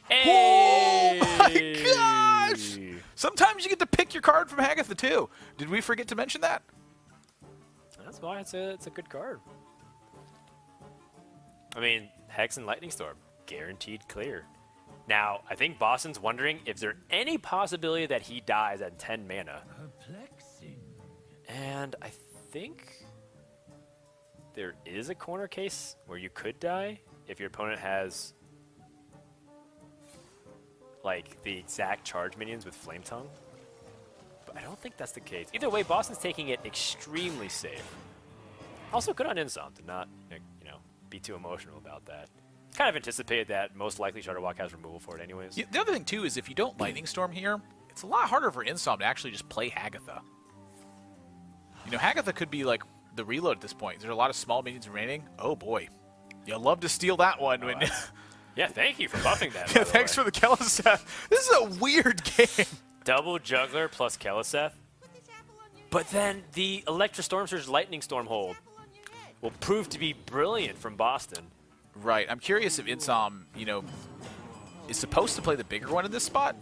Hey! Oh, my gosh! Sometimes you get to pick your card from Hagatha, too. Did we forget to mention that? That's why it's a good card. I mean, Hex and Lightning Storm, guaranteed clear. Now, I think Bozzzton's wondering if there's any possibility that he dies at 10 mana. And I think there is a corner case where you could die if your opponent has like the exact charge minions with Flame Tongue. But I don't think that's the case. Either way, Bozzzton's taking it extremely safe. Also good on Insom to not, be too emotional about that. Kind of anticipated that most likely Shutterwalk has removal for it anyways. Yeah, the other thing, too, is if you don't Lightning Storm here, it's a lot harder for Insom to actually just play Hagatha. Hagatha could be like the reload at this point. There's a lot of small minions remaining. Oh, boy. You'll love to steal that one. When yeah, thank you for buffing that. Yeah, thanks for the Keleseth. This is a weird game. Double Juggler plus Keleseth. But then the Electra Storm Surge Lightning Storm hold will prove to be brilliant from Bozzzton. Right. I'm curious if Insom, is supposed to play the bigger one in this spot.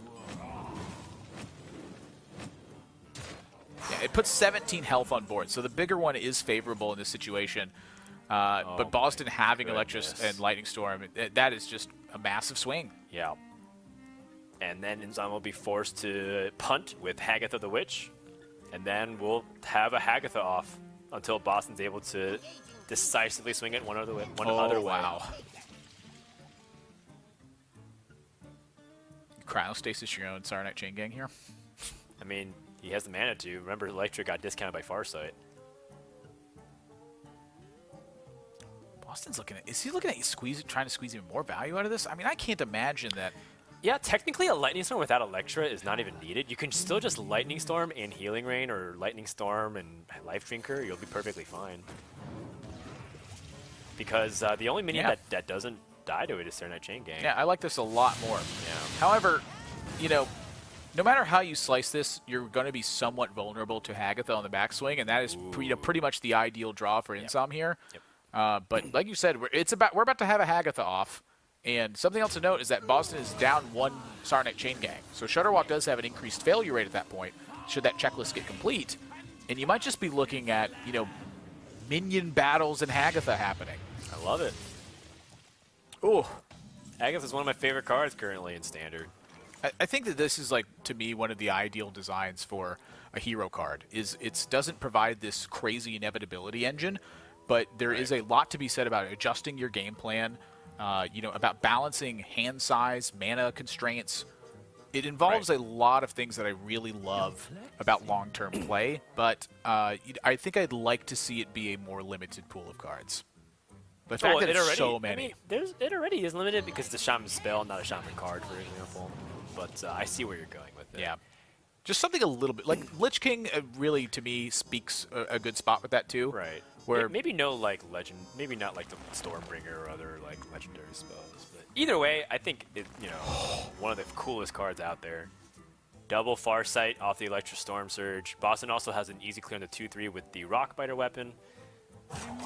Yeah, it puts 17 health on board, so the bigger one is favorable in this situation. But Bozzzton having Electris and Lightning Storm, that is just a massive swing. Yeah. And then Insom will be forced to punt with Hagatha the Witch, and then we'll have a Hagatha off until Bozzzton's able to decisively swing it one other way. Wow. Cryostasis your own Sarnite Chain Gang here. I mean, he has the mana to. Remember, Electra got discounted by Farsight. Bozzzton's looking at. Is he looking at trying to squeeze even more value out of this? I mean, I can't imagine that. Yeah, technically a Lightning Storm without Electra is not even needed. You can still just Lightning Storm and Healing Rain, or Lightning Storm and Life Drinker. You'll be perfectly fine. Because the only minion that doesn't die to it is Sarnite Chain Gang. Yeah, I like this a lot more. Yeah. However, no matter how you slice this, you're going to be somewhat vulnerable to Hagatha on the backswing, and that is pretty much the ideal draw for Insom here. Yep. But like you said, we're about to have a Hagatha off. And something else to note is that Bozzzton is down one Sarnite Chain Gang. So Shutterwalk does have an increased failure rate at that point, should that checklist get complete. And you might just be looking at, minion battles and Hagatha happening. I love it. Ooh. Hagatha is one of my favorite cards currently in Standard. I think that this is, to me, one of the ideal designs for a hero card. It doesn't provide this crazy inevitability engine, but there is a lot to be said about adjusting your game plan, about balancing hand size, mana constraints. It involves a lot of things that I really love about long-term play, but I think I'd like to see it be a more limited pool of cards. The fact that it's so many. I mean, it already is limited because it's a Shaman spell, not a Shaman card, for example. But I see where you're going with it. Yeah. Just something a little bit like Lich King really, to me, speaks a good spot with that, too. Right. Where maybe no, legend, maybe not like the Stormbringer or other, legendary spells. But either way, I think it, one of the coolest cards out there. Double Farsight off the Electra Storm Surge. Bozzzton also has an easy clear on the 2/3 with the Rockbiter weapon.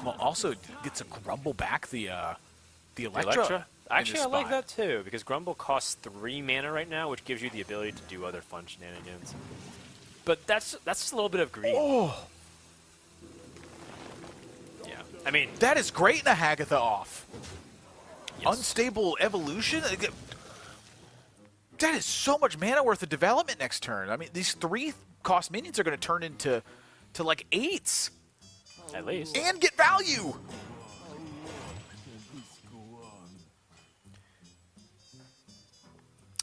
Well, also gets to grumble back the Electra. Actually, I like that too, because Grumble costs 3 mana right now, which gives you the ability to do other fun shenanigans. But that's just a little bit of greed. Oh. Yeah. I mean, that is great in a Hagatha off. Yes. Unstable Evolution. That is so much mana worth of development next turn. I mean, these 3-cost minions are going to turn into 8s. At least. And get value.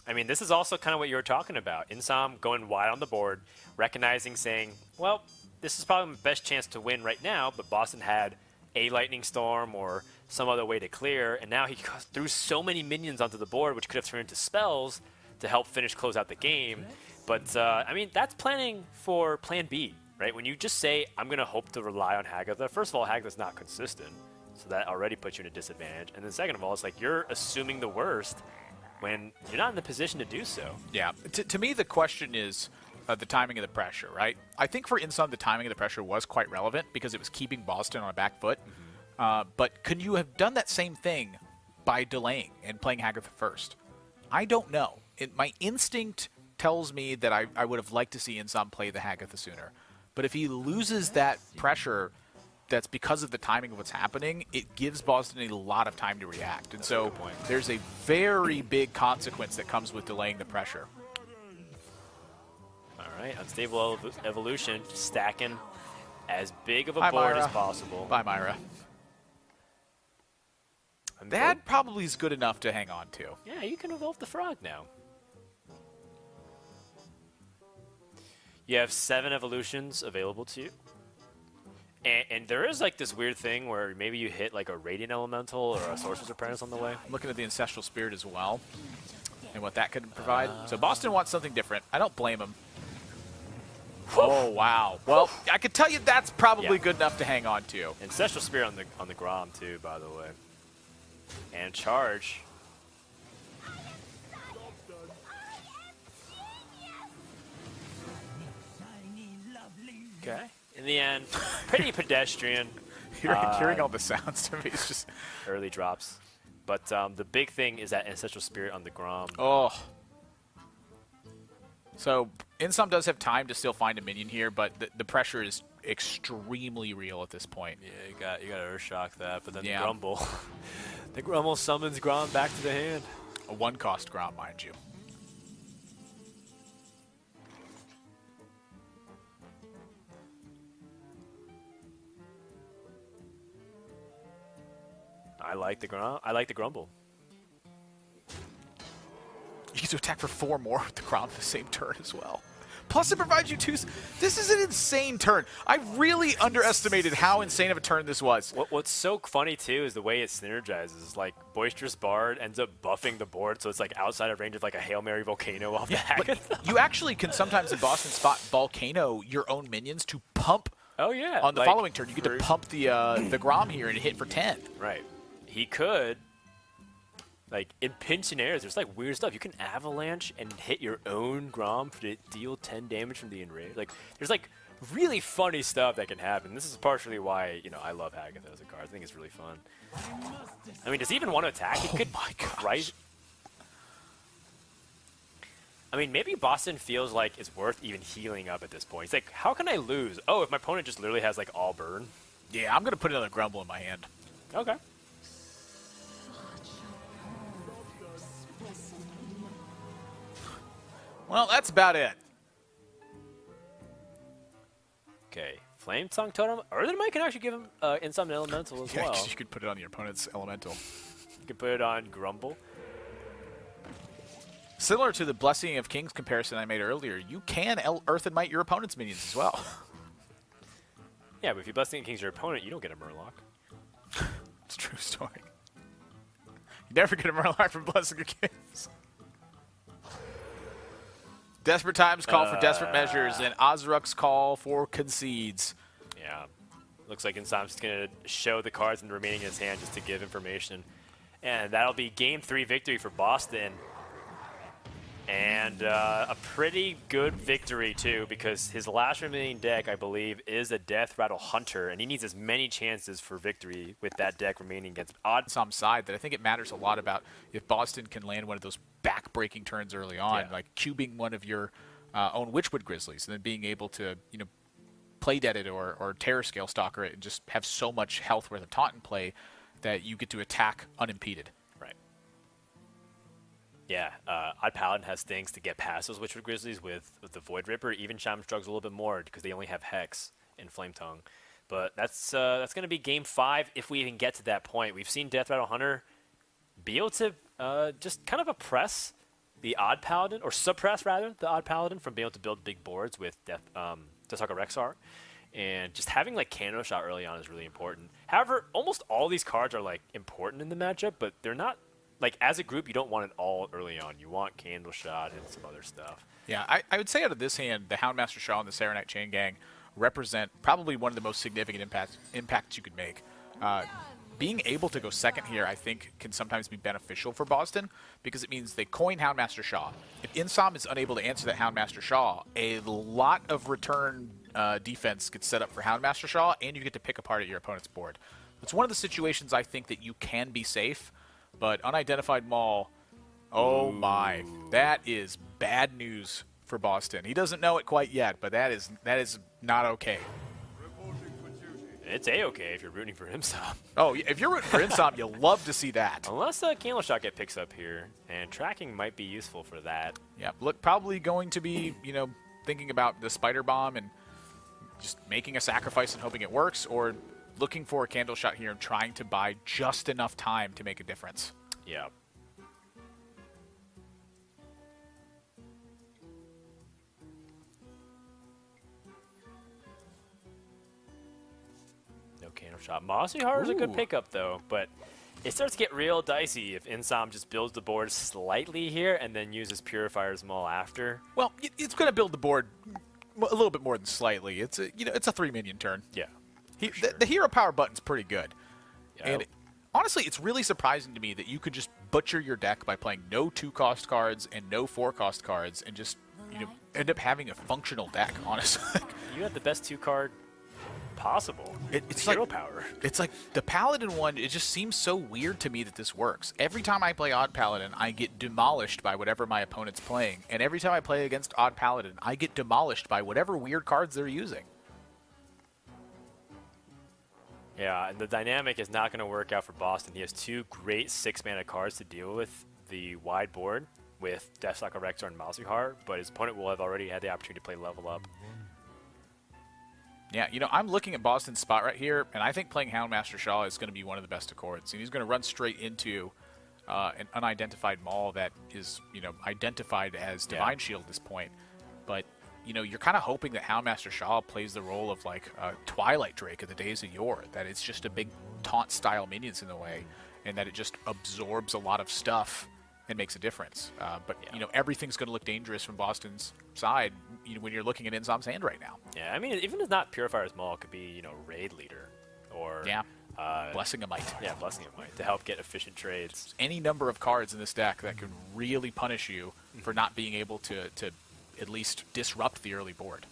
I mean, this is also kind of what you were talking about. Insom going wide on the board, recognizing, saying, well, this is probably my best chance to win right now, but Bozzzton had a Lightning Storm or some other way to clear, and now he threw so many minions onto the board, which could have turned into spells to help close out the game. But, I mean, that's planning for Plan B. right? When you just say, I'm going to hope to rely on Hagatha, first of all, Hagatha's not consistent, so that already puts you in a disadvantage. And then second of all, it's like you're assuming the worst when you're not in the position to do so. Yeah. To me, the question is the timing of the pressure, right? I think for Insom, the timing of the pressure was quite relevant because it was keeping Bozzzton on a back foot. But could you have done that same thing by delaying and playing Hagatha first? I don't know. My instinct tells me that I would have liked to see Insom play the Hagatha sooner. But if he loses that pressure that's because of the timing of what's happening, it gives Bozzzton a lot of time to react. And so there's a very big consequence that comes with delaying the pressure. All right, Unstable Evolution, stacking as big of a Hi, board Myra. as possible. Bye, Myra. That probably is good enough to hang on to. Yeah, you can evolve the frog now. You have 7 evolutions available to you. And there is like this weird thing where maybe you hit like a Radiant Elemental or a Sorcerer's Apprentice on the way. I'm looking at the Ancestral Spirit as well and what that could provide. So Bozzzton wants something different. I don't blame him. Oh, wow. Well, I could tell you that's probably good enough to hang on to. Ancestral Spirit on the Grom too, by the way. And charge. Okay. In the end, pretty pedestrian. Hearing all the sounds to me is just... Early drops. But the big thing is that Ancestral Spirit on the Grom. Oh. So Insom does have time to still find a minion here, but the pressure is extremely real at this point. Yeah, you got to Earthshock that, but then the Grumble. The Grumble summons Grom back to the hand. A 1-cost Grom, mind you. I like the Grumble. You get to attack for 4 more with the Grom the same turn as well. Plus, it provides you 2... This is an insane turn. I really underestimated how insane of a turn this was. What's so funny, too, is the way it synergizes. Like, Boisterous Bard ends up buffing the board, so it's like outside of range of like a Hail Mary Volcano off the Hagatha. You actually can sometimes in Bozzzton spot Volcano your own minions to pump on the like, following turn. You get to pump the Grom here and hit for 10. Right. He could... Like, in pinch scenarios, there's, like, weird stuff. You can Avalanche and hit your own Grom to deal 10 damage from the Enrage. Like, there's, like, really funny stuff that can happen. This is partially why, you know, I love Hagatha as a card. I think it's really fun. I mean, does he even want to attack? He could... my gosh. Right? I mean, maybe Bozzzton feels like it's worth even healing up at this point. He's like, how can I lose? Oh, if my opponent just literally has, like, all burn? Yeah, I'm going to put another Grumble in my hand. Okay. Well, that's about it. Okay, Flame Tongue Totem. Or then Mike can actually give him Insom Elemental as well. You could put it on your opponent's Elemental. You can put it on Grumble. Similar to the Blessing of Kings comparison I made earlier, you can Earth and Might your opponent's minions as well. Yeah, but if you Blessing of Kings your opponent, you don't get a Murloc. It's a true story. You never get a Murloc from Blessing of Kings. Desperate times call for desperate measures, and Ozruk's call for concedes. Yeah. Looks like Insom's just going to show the cards and remaining in his hand just to give information. And that'll be Game 3 victory for Bozzzton. And a pretty good victory, too, because his last remaining deck, I believe, is a Death Rattle Hunter, and he needs as many chances for victory with that deck remaining against Some side that I think it matters a lot about if Bozzzton can land one of those back-breaking turns early on, like cubing one of your own Witchwood Grizzlies, and then being able to, you know, play dead it or Terror Scale Stalker it and just have so much health worth of taunt in play that you get to attack unimpeded. Right. Yeah, Odd Paladin has things to get past those Witchwood Grizzlies with the Void Ripper. Even Shaman struggles a little bit more because they only have Hex and Flame Tongue. But that's going to be Game 5 if we even get to that point. We've seen Death Rattle Hunter be able to just kind of oppress the Odd Paladin, or suppress, rather, the Odd Paladin from being able to build big boards with Deathstalker Rexar. And just having, like, Candle Shot early on is really important. However, almost all these cards are, like, important in the matchup, but they're not... Like, as a group, you don't want it all early on. You want Candle Shot and some other stuff. Yeah, I would say out of this hand, the Houndmaster Shaw and the Saronite Chain Gang represent probably one of the most significant impacts you could make. Being able to go second here, I think, can sometimes be beneficial for Bozzzton because it means they coin Houndmaster Shaw. If Insom is unable to answer that Houndmaster Shaw, a lot of return defense gets set up for Houndmaster Shaw, and you get to pick apart at your opponent's board. It's one of the situations I think that you can be safe, but unidentified Maul, oh my, that is bad news for Bozzzton. He doesn't know it quite yet, but that is not okay. It's A-okay if you're rooting for Insom. Oh, if you're rooting for Insom, you'll love to see that. Unless Candle Shot get picks up here, and tracking might be useful for that. Yeah, look, probably going to be, thinking about the Spider Bomb and just making a sacrifice and hoping it works, or looking for a Candle Shot here and trying to buy just enough time to make a difference. Yeah. Candle Shot. Mossy Heart is a good pickup, though, but it starts to get real dicey if Insom just builds the board slightly here and then uses Purifier's Maul after. Well, it's going to build the board a little bit more than slightly. It's a 3-minion turn. Yeah. The hero power button's pretty good. Yeah. And honestly, it's really surprising to me that you could just butcher your deck by playing no 2-cost cards and no 4-cost cards and just end up having a functional deck, honestly. You have the best 2-card possible. It's hero like power. It's like the Paladin one, it just seems so weird to me that this works. Every time I play Odd Paladin, I get demolished by whatever my opponent's playing. And every time I play against Odd Paladin, I get demolished by whatever weird cards they're using. Yeah, and the dynamic is not going to work out for Bozzzton. He has 2 great 6-mana cards to deal with the wide board with Deathstalker Rexar and Mousy Heart, but his opponent will have already had the opportunity to play level up. Yeah, I'm looking at Bozzzton's spot right here, and I think playing Houndmaster Shaw is going to be one of the best accords. And he's going to run straight into an unidentified Maul that is, identified as Divine Shield at this point. But, you're kind of hoping that Houndmaster Shaw plays the role of, like, Twilight Drake of the days of yore, that it's just a big taunt-style minions in the way, and that it just absorbs a lot of stuff and makes a difference. But everything's going to look dangerous from Bozzzton's side when you're looking at Insom's hand right now. Yeah, I mean, even if it's not Purifier's Maul, it could be, Raid Leader or Blessing of Might. Yeah, Blessing of Might to help get efficient trades. Any number of cards in this deck that can really punish you for not being able to at least disrupt the early board.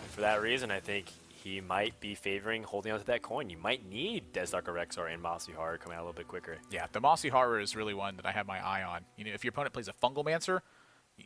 And for that reason, I think he might be favoring holding onto that coin. You might need Deathstalker Rexar and Mossy Horror coming out a little bit quicker. Yeah, the Mossy Horror is really one that I have my eye on. If your opponent plays a Fungalmancer,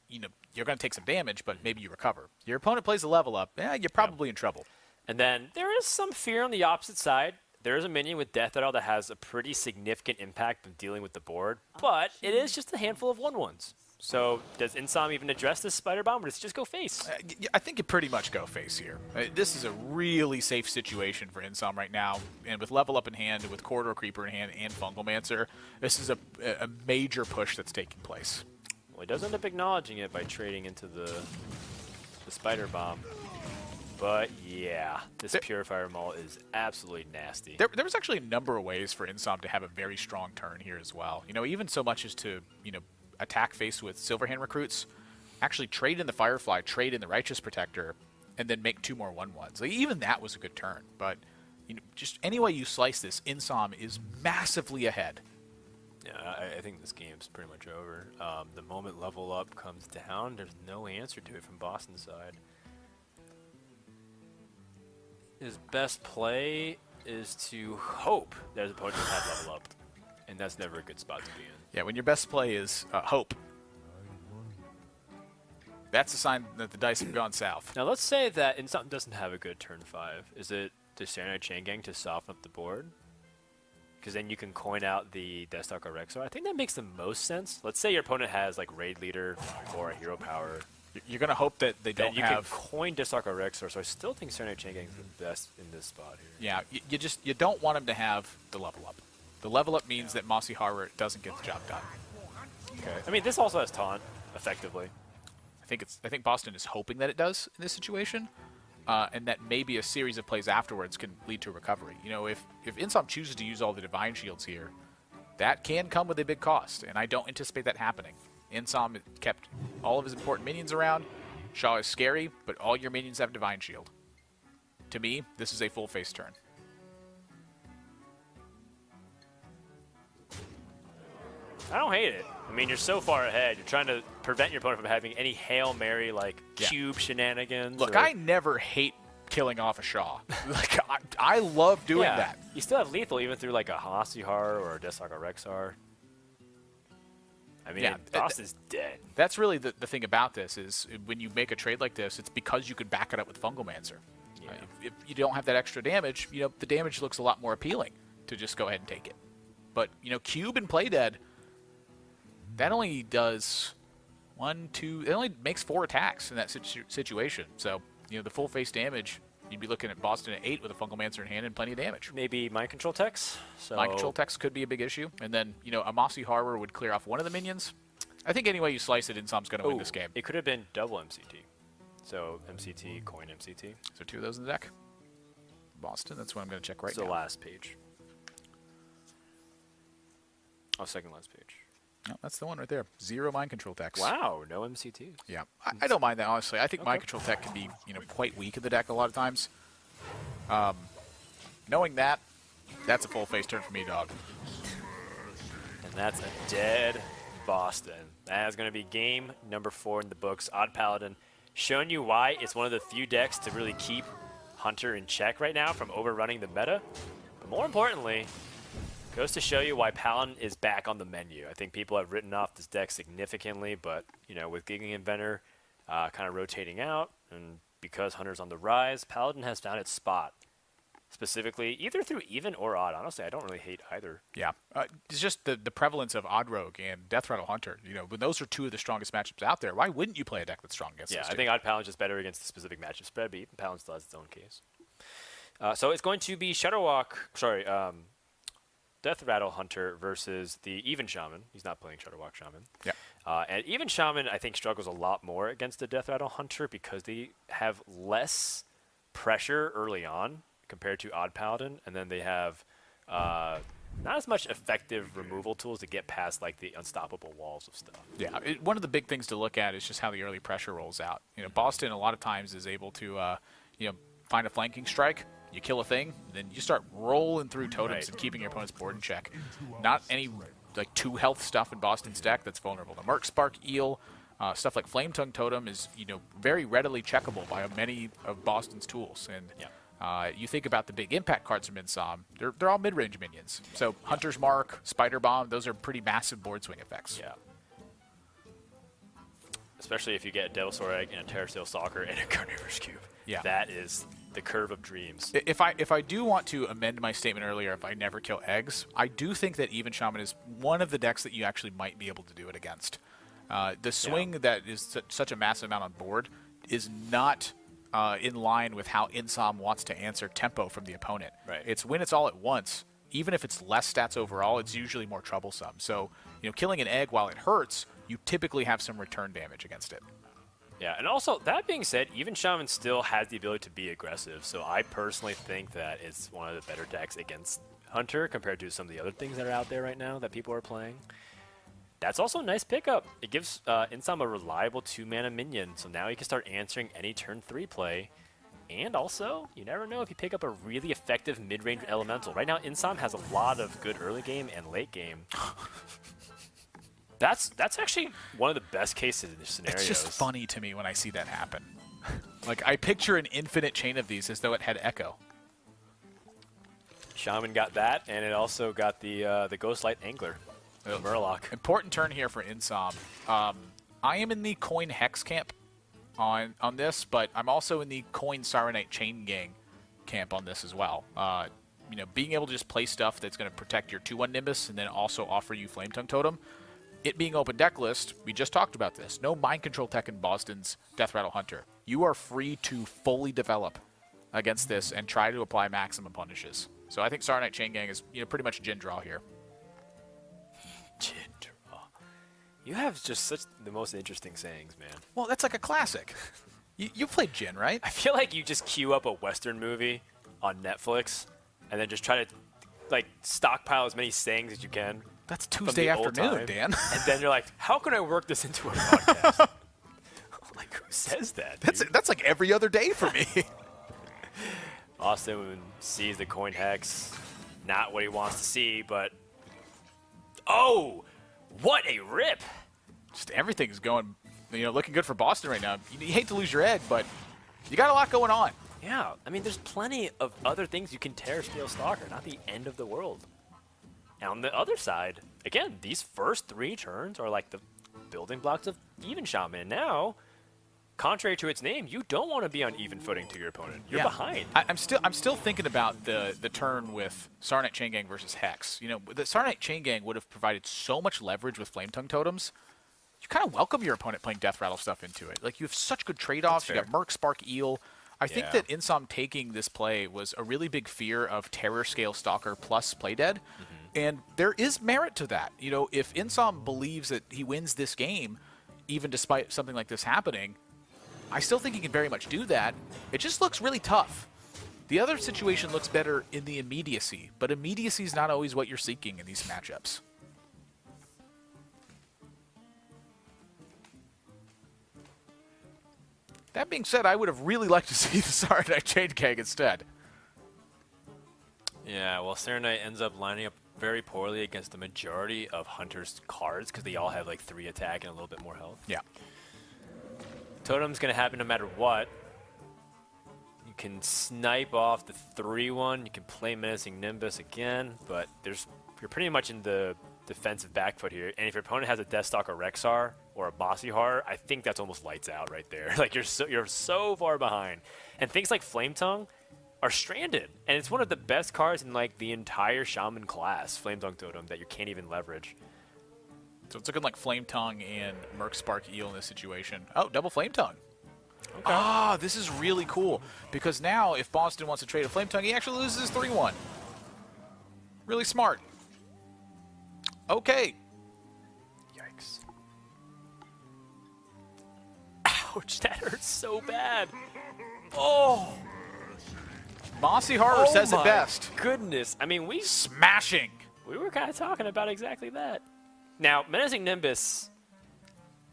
you're going to take some damage, but maybe you recover. Your opponent plays a level up, you're probably in trouble. And then there is some fear on the opposite side. There is a minion with Death Rattle that has a pretty significant impact of dealing with the board, but it is just a handful of 1/1s. So does Insom even address this Spider Bomb, or does it just go face? I think you pretty much go face here. This is a really safe situation for Insom right now, and with Level Up in hand, with Corridor Creeper in hand, and Fungalmancer, this is a major push that's taking place. Well, he does end up acknowledging it by trading into the Spider Bomb. But yeah, this Purifier Maul is absolutely nasty. There was actually a number of ways for Insom to have a very strong turn here as well. Even so much as to, attack face with Silverhand recruits, actually trade in the Firefly, trade in the Righteous Protector, and then make 2 more 1/1s. Like, even that was a good turn. But just any way you slice this, Insom is massively ahead. Yeah, I think this game's pretty much over. The moment Level Up comes down, there's no answer to it from Bozzzton's side. His best play is to hope that his opponent doesn't have Level Up, and that's never a good spot to be in. Yeah, when your best play is hope, that's a sign that the dice have gone south. Now let's say that Insom doesn't have a good turn 5. Is it the Serenite Chain Gang to soften up the board? Because then you can coin out the Deathstalker Rexar. I think that makes the most sense. Let's say your opponent has like Raid Leader or a Hero Power. You're going to hope that they don't have... you can coin Deathstalker Rexar, so I still think Serenite Chain Gang is the best in this spot here. Yeah, you don't want him to have the Level Up. The Level Up means that Mossy Horror doesn't get the job done. Okay. I mean, this also has Taunt, effectively. I think Bozzzton is hoping that it does in this situation, and that maybe a series of plays afterwards can lead to recovery. If Insom chooses to use all the Divine Shields here, that can come with a big cost, and I don't anticipate that happening. Insom kept all of his important minions around. Shaw is scary, but all your minions have Divine Shield. To me, this is a full face turn. I don't hate it. I mean, you're so far ahead. You're trying to prevent your opponent from having any Hail Mary, like, cube shenanigans. Look, I never hate killing off a Shaw. Like, I love doing that. You still have lethal even through, like, a Hanasi Har or a Deathstalker Rexar. I mean, Boss is dead. That's really the thing about this is when you make a trade like this, it's because you could back it up with Fungalmancer. Yeah. If you don't have that extra damage, the damage looks a lot more appealing to just go ahead and take it. But, Cube and Play Dead, that only does it only makes 4 attacks in that situation. So, the full face damage, you'd be looking at Bozzzton at 8 with a Fungalmancer in hand and plenty of damage. Maybe Mind Control Techs. Mind Control Techs could be a big issue. And then, a Mossy Harbor would clear off one of the minions. I think any way you slice it, Insom's going to win this game. It could have been double MCT. So MCT, coin MCT. So 2 of those in the deck. Bozzzton, that's what I'm going to check right now. The last page. Oh, second last page. No, that's the one right there. 0 Mind Control Techs. Wow, no MCT. Yeah, I don't mind that, honestly. I think Mind Control Tech can be, quite weak in the deck a lot of times. Knowing that, that's a full face turn for me, dog. And that's a dead Bozzzton. That is going to be game number 4 in the books. Odd Paladin showing you why it's one of the few decks to really keep Hunter in check right now from overrunning the meta. But more importantly, goes to show you why Paladin is back on the menu. I think people have written off this deck significantly, but with Giggling Inventor kind of rotating out, and because Hunter's on the rise, Paladin has found its spot. Specifically, either through even or odd. Honestly, I don't really hate either. Yeah, it's just the prevalence of Odd Rogue and Death Rattle Hunter. When those are 2 of the strongest matchups out there, why wouldn't you play a deck that's strong against those I two? think Odd Paladin's just better against the specific matchup spread, but even Paladin still has its own case. So it's going to be Death Rattle Hunter versus the Even Shaman. He's not playing Shadowwalk Shaman. Yeah. And Even Shaman, I think, struggles a lot more against the Death Rattle Hunter because they have less pressure early on compared to Odd Paladin, and then they have not as much effective removal tools to get past like the unstoppable walls of stuff. Yeah, one of the big things to look at is just how the early pressure rolls out. Bozzzton a lot of times is able to find a flanking strike. You kill a thing, then you start rolling through totems and keeping your opponent's board in check. Not any 2 health stuff in Bozzzton's deck that's vulnerable. The Merc Spark Eel, stuff like Flame Tongue Totem is very readily checkable by many of Bozzzton's tools. And you think about the big impact cards from Insom, they're all mid-range minions. So Hunter's Mark, Spider Bomb, those are pretty massive board swing effects. Yeah. Especially if you get a Devilsaur Egg and a Terrasteel Stalker and a Carnivorous Cube. Yeah. That is the curve of dreams. If I do want to amend my statement earlier, if I never kill eggs, I do think that Even Shaman is one of the decks that you actually might be able to do it against. The swing that is such a massive amount on board is not in line with how Insom wants to answer tempo from the opponent. Right. It's when it's all at once, even if it's less stats overall, it's usually more troublesome. So, killing an egg while it hurts, you typically have some return damage against it. Yeah, and also, that being said, Even Shaman still has the ability to be aggressive, so I personally think that it's one of the better decks against Hunter compared to some of the other things that are out there right now that people are playing. That's also a nice pickup. It gives Insom a reliable 2-mana minion, so now he can start answering any turn 3 play. And also, you never know if you pick up a really effective mid-range elemental. Right now, Insom has a lot of good early game and late game. That's actually one of the best cases in this scenario. It's just funny to me when I see that happen. I picture an infinite chain of these as though it had Echo. Shaman got that, and it also got the Ghostlight Angler, the Murloc. Important turn here for Insom. I am in the Coin Hex camp on this, but I'm also in the Coin Saronite Chain Gang camp on this as well. Being able to just play stuff that's going to protect your 2/1 Nimbus and then also offer you Flame Tongue Totem. It being open deck list, we just talked about this. No Mind Control Tech in Bozzdton's Death Rattle Hunter. You are free to fully develop against this and try to apply maximum punishes. So I think Saronite Chain Gang is pretty much a Jin draw here. Jin draw. You have just the most interesting sayings, man. Well, that's like a classic. You played Jin, right? I feel like you just queue up a Western movie on Netflix and then just try to stockpile as many sayings as you can That's Tuesday afternoon, Dan. And then you're like, how can I work this into a podcast? Like, who says that? That's like every other day for me. Austin sees the coin hex. Not what he wants to see, but... Oh! What a rip! Just everything's going, looking good for Bozzzton right now. You hate to lose your egg, but you got a lot going on. Yeah, I mean, there's plenty of other things you can tear Scale Stalker, not the end of the world. And on the other side, again, these first 3 turns are like the building blocks of Even Shaman. And now, contrary to its name, you don't want to be on even footing to your opponent. You're behind. I'm still thinking about the turn with Sarnite Chain Gang versus Hex. The Sarnite Chain Gang would have provided so much leverage with Flame Tongue Totems. You kind of welcome your opponent playing Death Rattle stuff into it. Like, you have such good trade-offs. You got Merc, Spark, Eel. I think that Insom taking this play was a really big fear of Terror Scale Stalker plus Play Dead. And there is merit to that. If Insom believes that he wins this game, even despite something like this happening, I still think he can very much do that. It just looks really tough. The other situation looks better in the immediacy, but immediacy is not always what you're seeking in these matchups. That being said, I would have really liked to see the Sarnite Chain Gang instead. Yeah, well, Sarnite ends up lining up very poorly against the majority of Hunter's cards because they all have like 3 attack and a little bit more health. Yeah. Totem's going to happen no matter what. You can snipe off the 3-1. You can play Menacing Nimbus again, but you're pretty much in the defensive back foot here. And if your opponent has a Deathstalker Rexar or a Bossy Heart, I think that's almost lights out right there. Like, you're so far behind. And things like Flame Tongue are stranded. And it's one of the best cards in like the entire Shaman class, Flame Tongue Totem, that you can't even leverage. So it's looking like Flame Tongue and Merc Spark Eel in this situation. Oh, double Flame Tongue. Okay. Ah, this is really cool. Because now, if Bozzzton wants to trade a Flame Tongue, he actually loses his 3-1. Really smart. Okay. Yikes. Ouch, that hurts so bad. Oh! Mossy Horror says it best. Goodness. I mean, smashing. We were kind of talking about exactly that. Now, Menacing Nimbus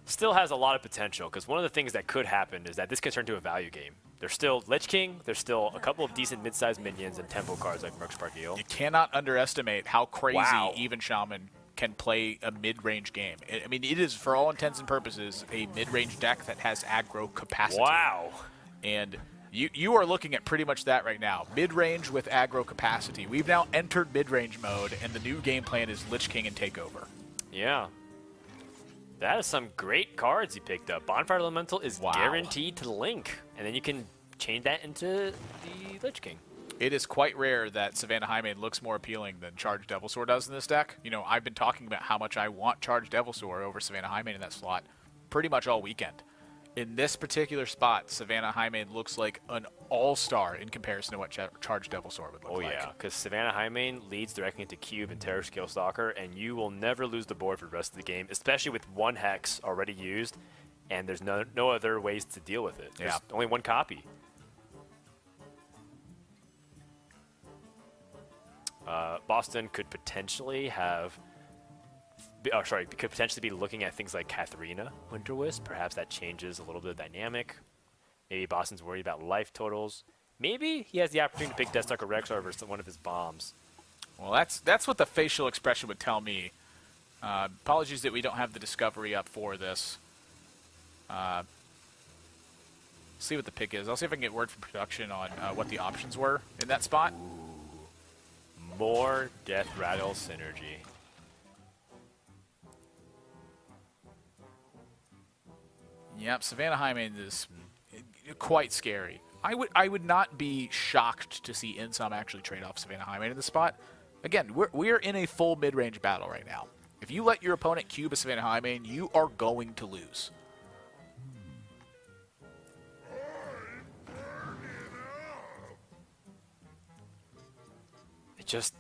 still has a lot of potential, because one of the things that could happen is that this can turn into a value game. There's still Lich King, there's still a couple of decent mid-sized minions and tempo cards like Merc Spark Eel. You cannot underestimate how crazy Even Shaman can play a mid-range game. I mean, it is, for all intents and purposes, a mid-range deck that has aggro capacity. Wow. And you are looking at pretty much that right now. Mid-range with aggro capacity. We've now entered mid-range mode, and the new game plan is Lich King and Takeover. Yeah. That is some great cards he picked up. Bonfire Elemental is guaranteed to link, and then you can change that into the Lich King. It is quite rare that Savannah Highmane looks more appealing than Charged Devilsaur does in this deck. I've been talking about how much I want Charged Devilsaur over Savannah Highmane in that slot pretty much all weekend. In this particular spot, Savannah Highmane looks like an all-star in comparison to what Charged Devilsaur would look like. Oh yeah, because Savannah Highmane leads directly into Cube and Terror Scale Stalker, and you will never lose the board for the rest of the game, especially with 1 Hex already used, and there's no other ways to deal with it. There's only 1 copy. Bozzzton could potentially have... could potentially be looking at things like Katharina Winter Wisp. Perhaps that changes a little bit of dynamic. Maybe Boston's worried about life totals. Maybe he has the opportunity to pick Deathstalker Rexar versus one of his bombs. Well, that's what the facial expression would tell me. Apologies that we don't have the discovery up for this. See what the pick is. I'll see if I can get word from production on what the options were in that spot. Ooh. More Death Rattle synergy. Yep, Savannah Highmane is quite scary. I would not be shocked to see Insom actually trade off Savannah Highmane in the spot. Again, we're in a full mid-range battle right now. If you let your opponent cube a Savannah Highmane, you are going to lose.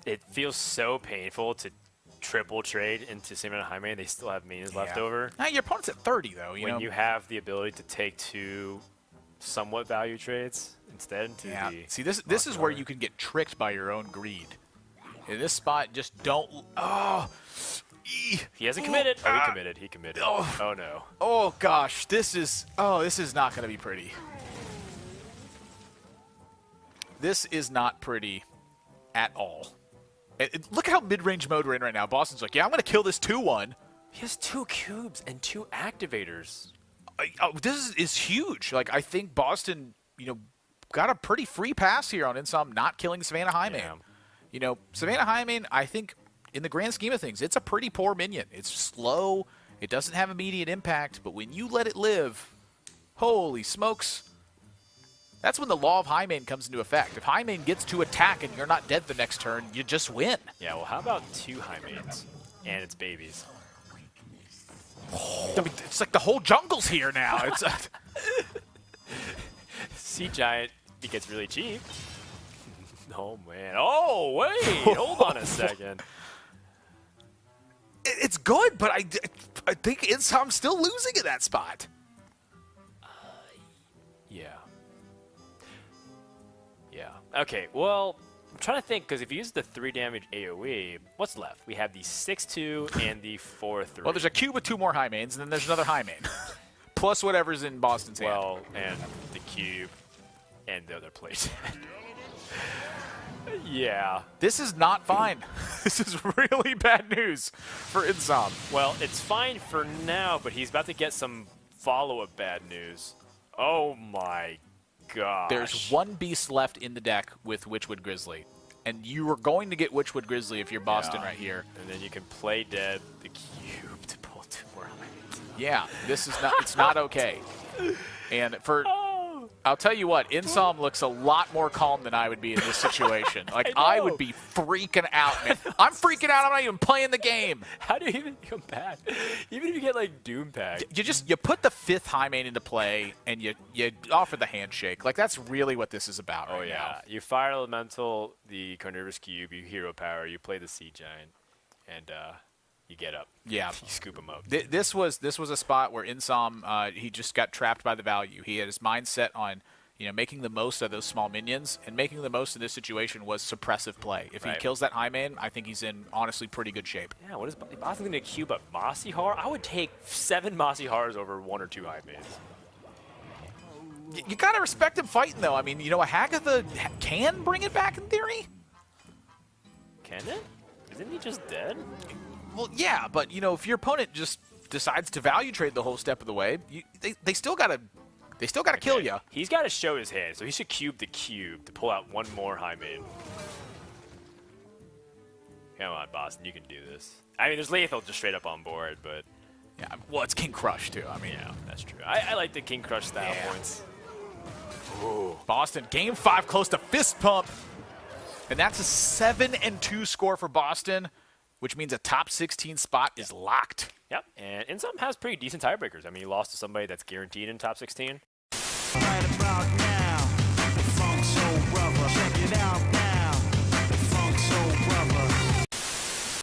It feels so painful to triple trade into Savannah Highmane. They still have minions left over. Now, your opponent's at 30, though. When you have the ability to take 2 somewhat value trades instead to the... See, this is where you can get tricked by your own greed. In this spot, just don't... Oh! He hasn't committed. Oh, he committed. He committed. Oh no. Oh gosh, this is not going to be pretty. This is not pretty at all. Look at how mid-range mode we're in right now. Boston's like, yeah, I'm going to kill this 2-1. He has 2 cubes and 2 activators. This is huge. Like, I think Bozzzton, got a pretty free pass here on Insom not killing Savannah Highmane. Yeah. Savannah Highmane, I think, in the grand scheme of things, it's a pretty poor minion. It's slow. It doesn't have immediate impact. But when you let it live, holy smokes, that's when the law of Highmane comes into effect. If Highmane gets to attack and you're not dead the next turn, you just win. Yeah, well, how about 2 Highmanes and its babies? I mean, it's like the whole jungle's here now. It's Sea Giant, he gets really cheap. Oh, man. Oh, wait. Hold on a second. It's good, but I think Insom's still losing at that spot. Yeah. Yeah. Okay, well, I'm trying to think, because if you use the 3 damage AoE, what's left? We have the 6-2 and the 4-3. Well, there's a cube with 2 more Highmanes, and then there's another Highmane. Plus whatever's in Boston's hand. Well, and the cube and the other place. Yeah. This is not fine. This is really bad news for Insom. Well, it's fine for now, but he's about to get some follow-up bad news. Oh my gosh. There's 1 beast left in the deck with Witchwood Grizzly. And you are going to get Witchwood Grizzly if you're Bozzzton right here. And then you can play dead the cube to pull 2 more Highmanes. Yeah, this is not, it's not okay. And I'll tell you what, Insom looks a lot more calm than I would be in this situation. Like, I would be freaking out, man. I'm freaking out. I'm not even playing the game. How do you even become bad? Even if you get, like, Doom Pack. You put the 5th Highmane into play, and you offer the handshake. Like, that's really what this is about right now. You Fire Elemental, the Carnivorous Cube, you Hero Power, you play the Sea Giant, and you get up. Yeah. You scoop him up. This was a spot where Insom, he just got trapped by the value. He had his mind set on, making the most of those small minions, and making the most in this situation was suppressive play. If he kills that Highmane, I think he's in, honestly, pretty good shape. Yeah, what is Boston going to cube up? Mossy Har? I would take 7 Mossy Hars over 1 or 2 Highmanes. You got to respect him fighting, though. I mean, Hagatha can bring it back in theory. Can it? Isn't he just dead? Well, yeah, but, if your opponent just decides to value trade the whole step of the way, they still got to kill you. He's got to show his hand, so he should cube the cube to pull out 1 more Highmane. Come on, Boston, you can do this. I mean, there's lethal just straight up on board, but... Yeah, well, it's King Crush, too. I mean, yeah, that's true. I like the King Crush style points. Ooh. Boston, game 5, close to fist pump. And that's a 7-2 score for Boston, which means a top 16 spot is locked. Yep, and Insom has pretty decent tiebreakers. I mean, he lost to somebody that's guaranteed in top 16. Right about now, the Funk Soul Brother. Check it out.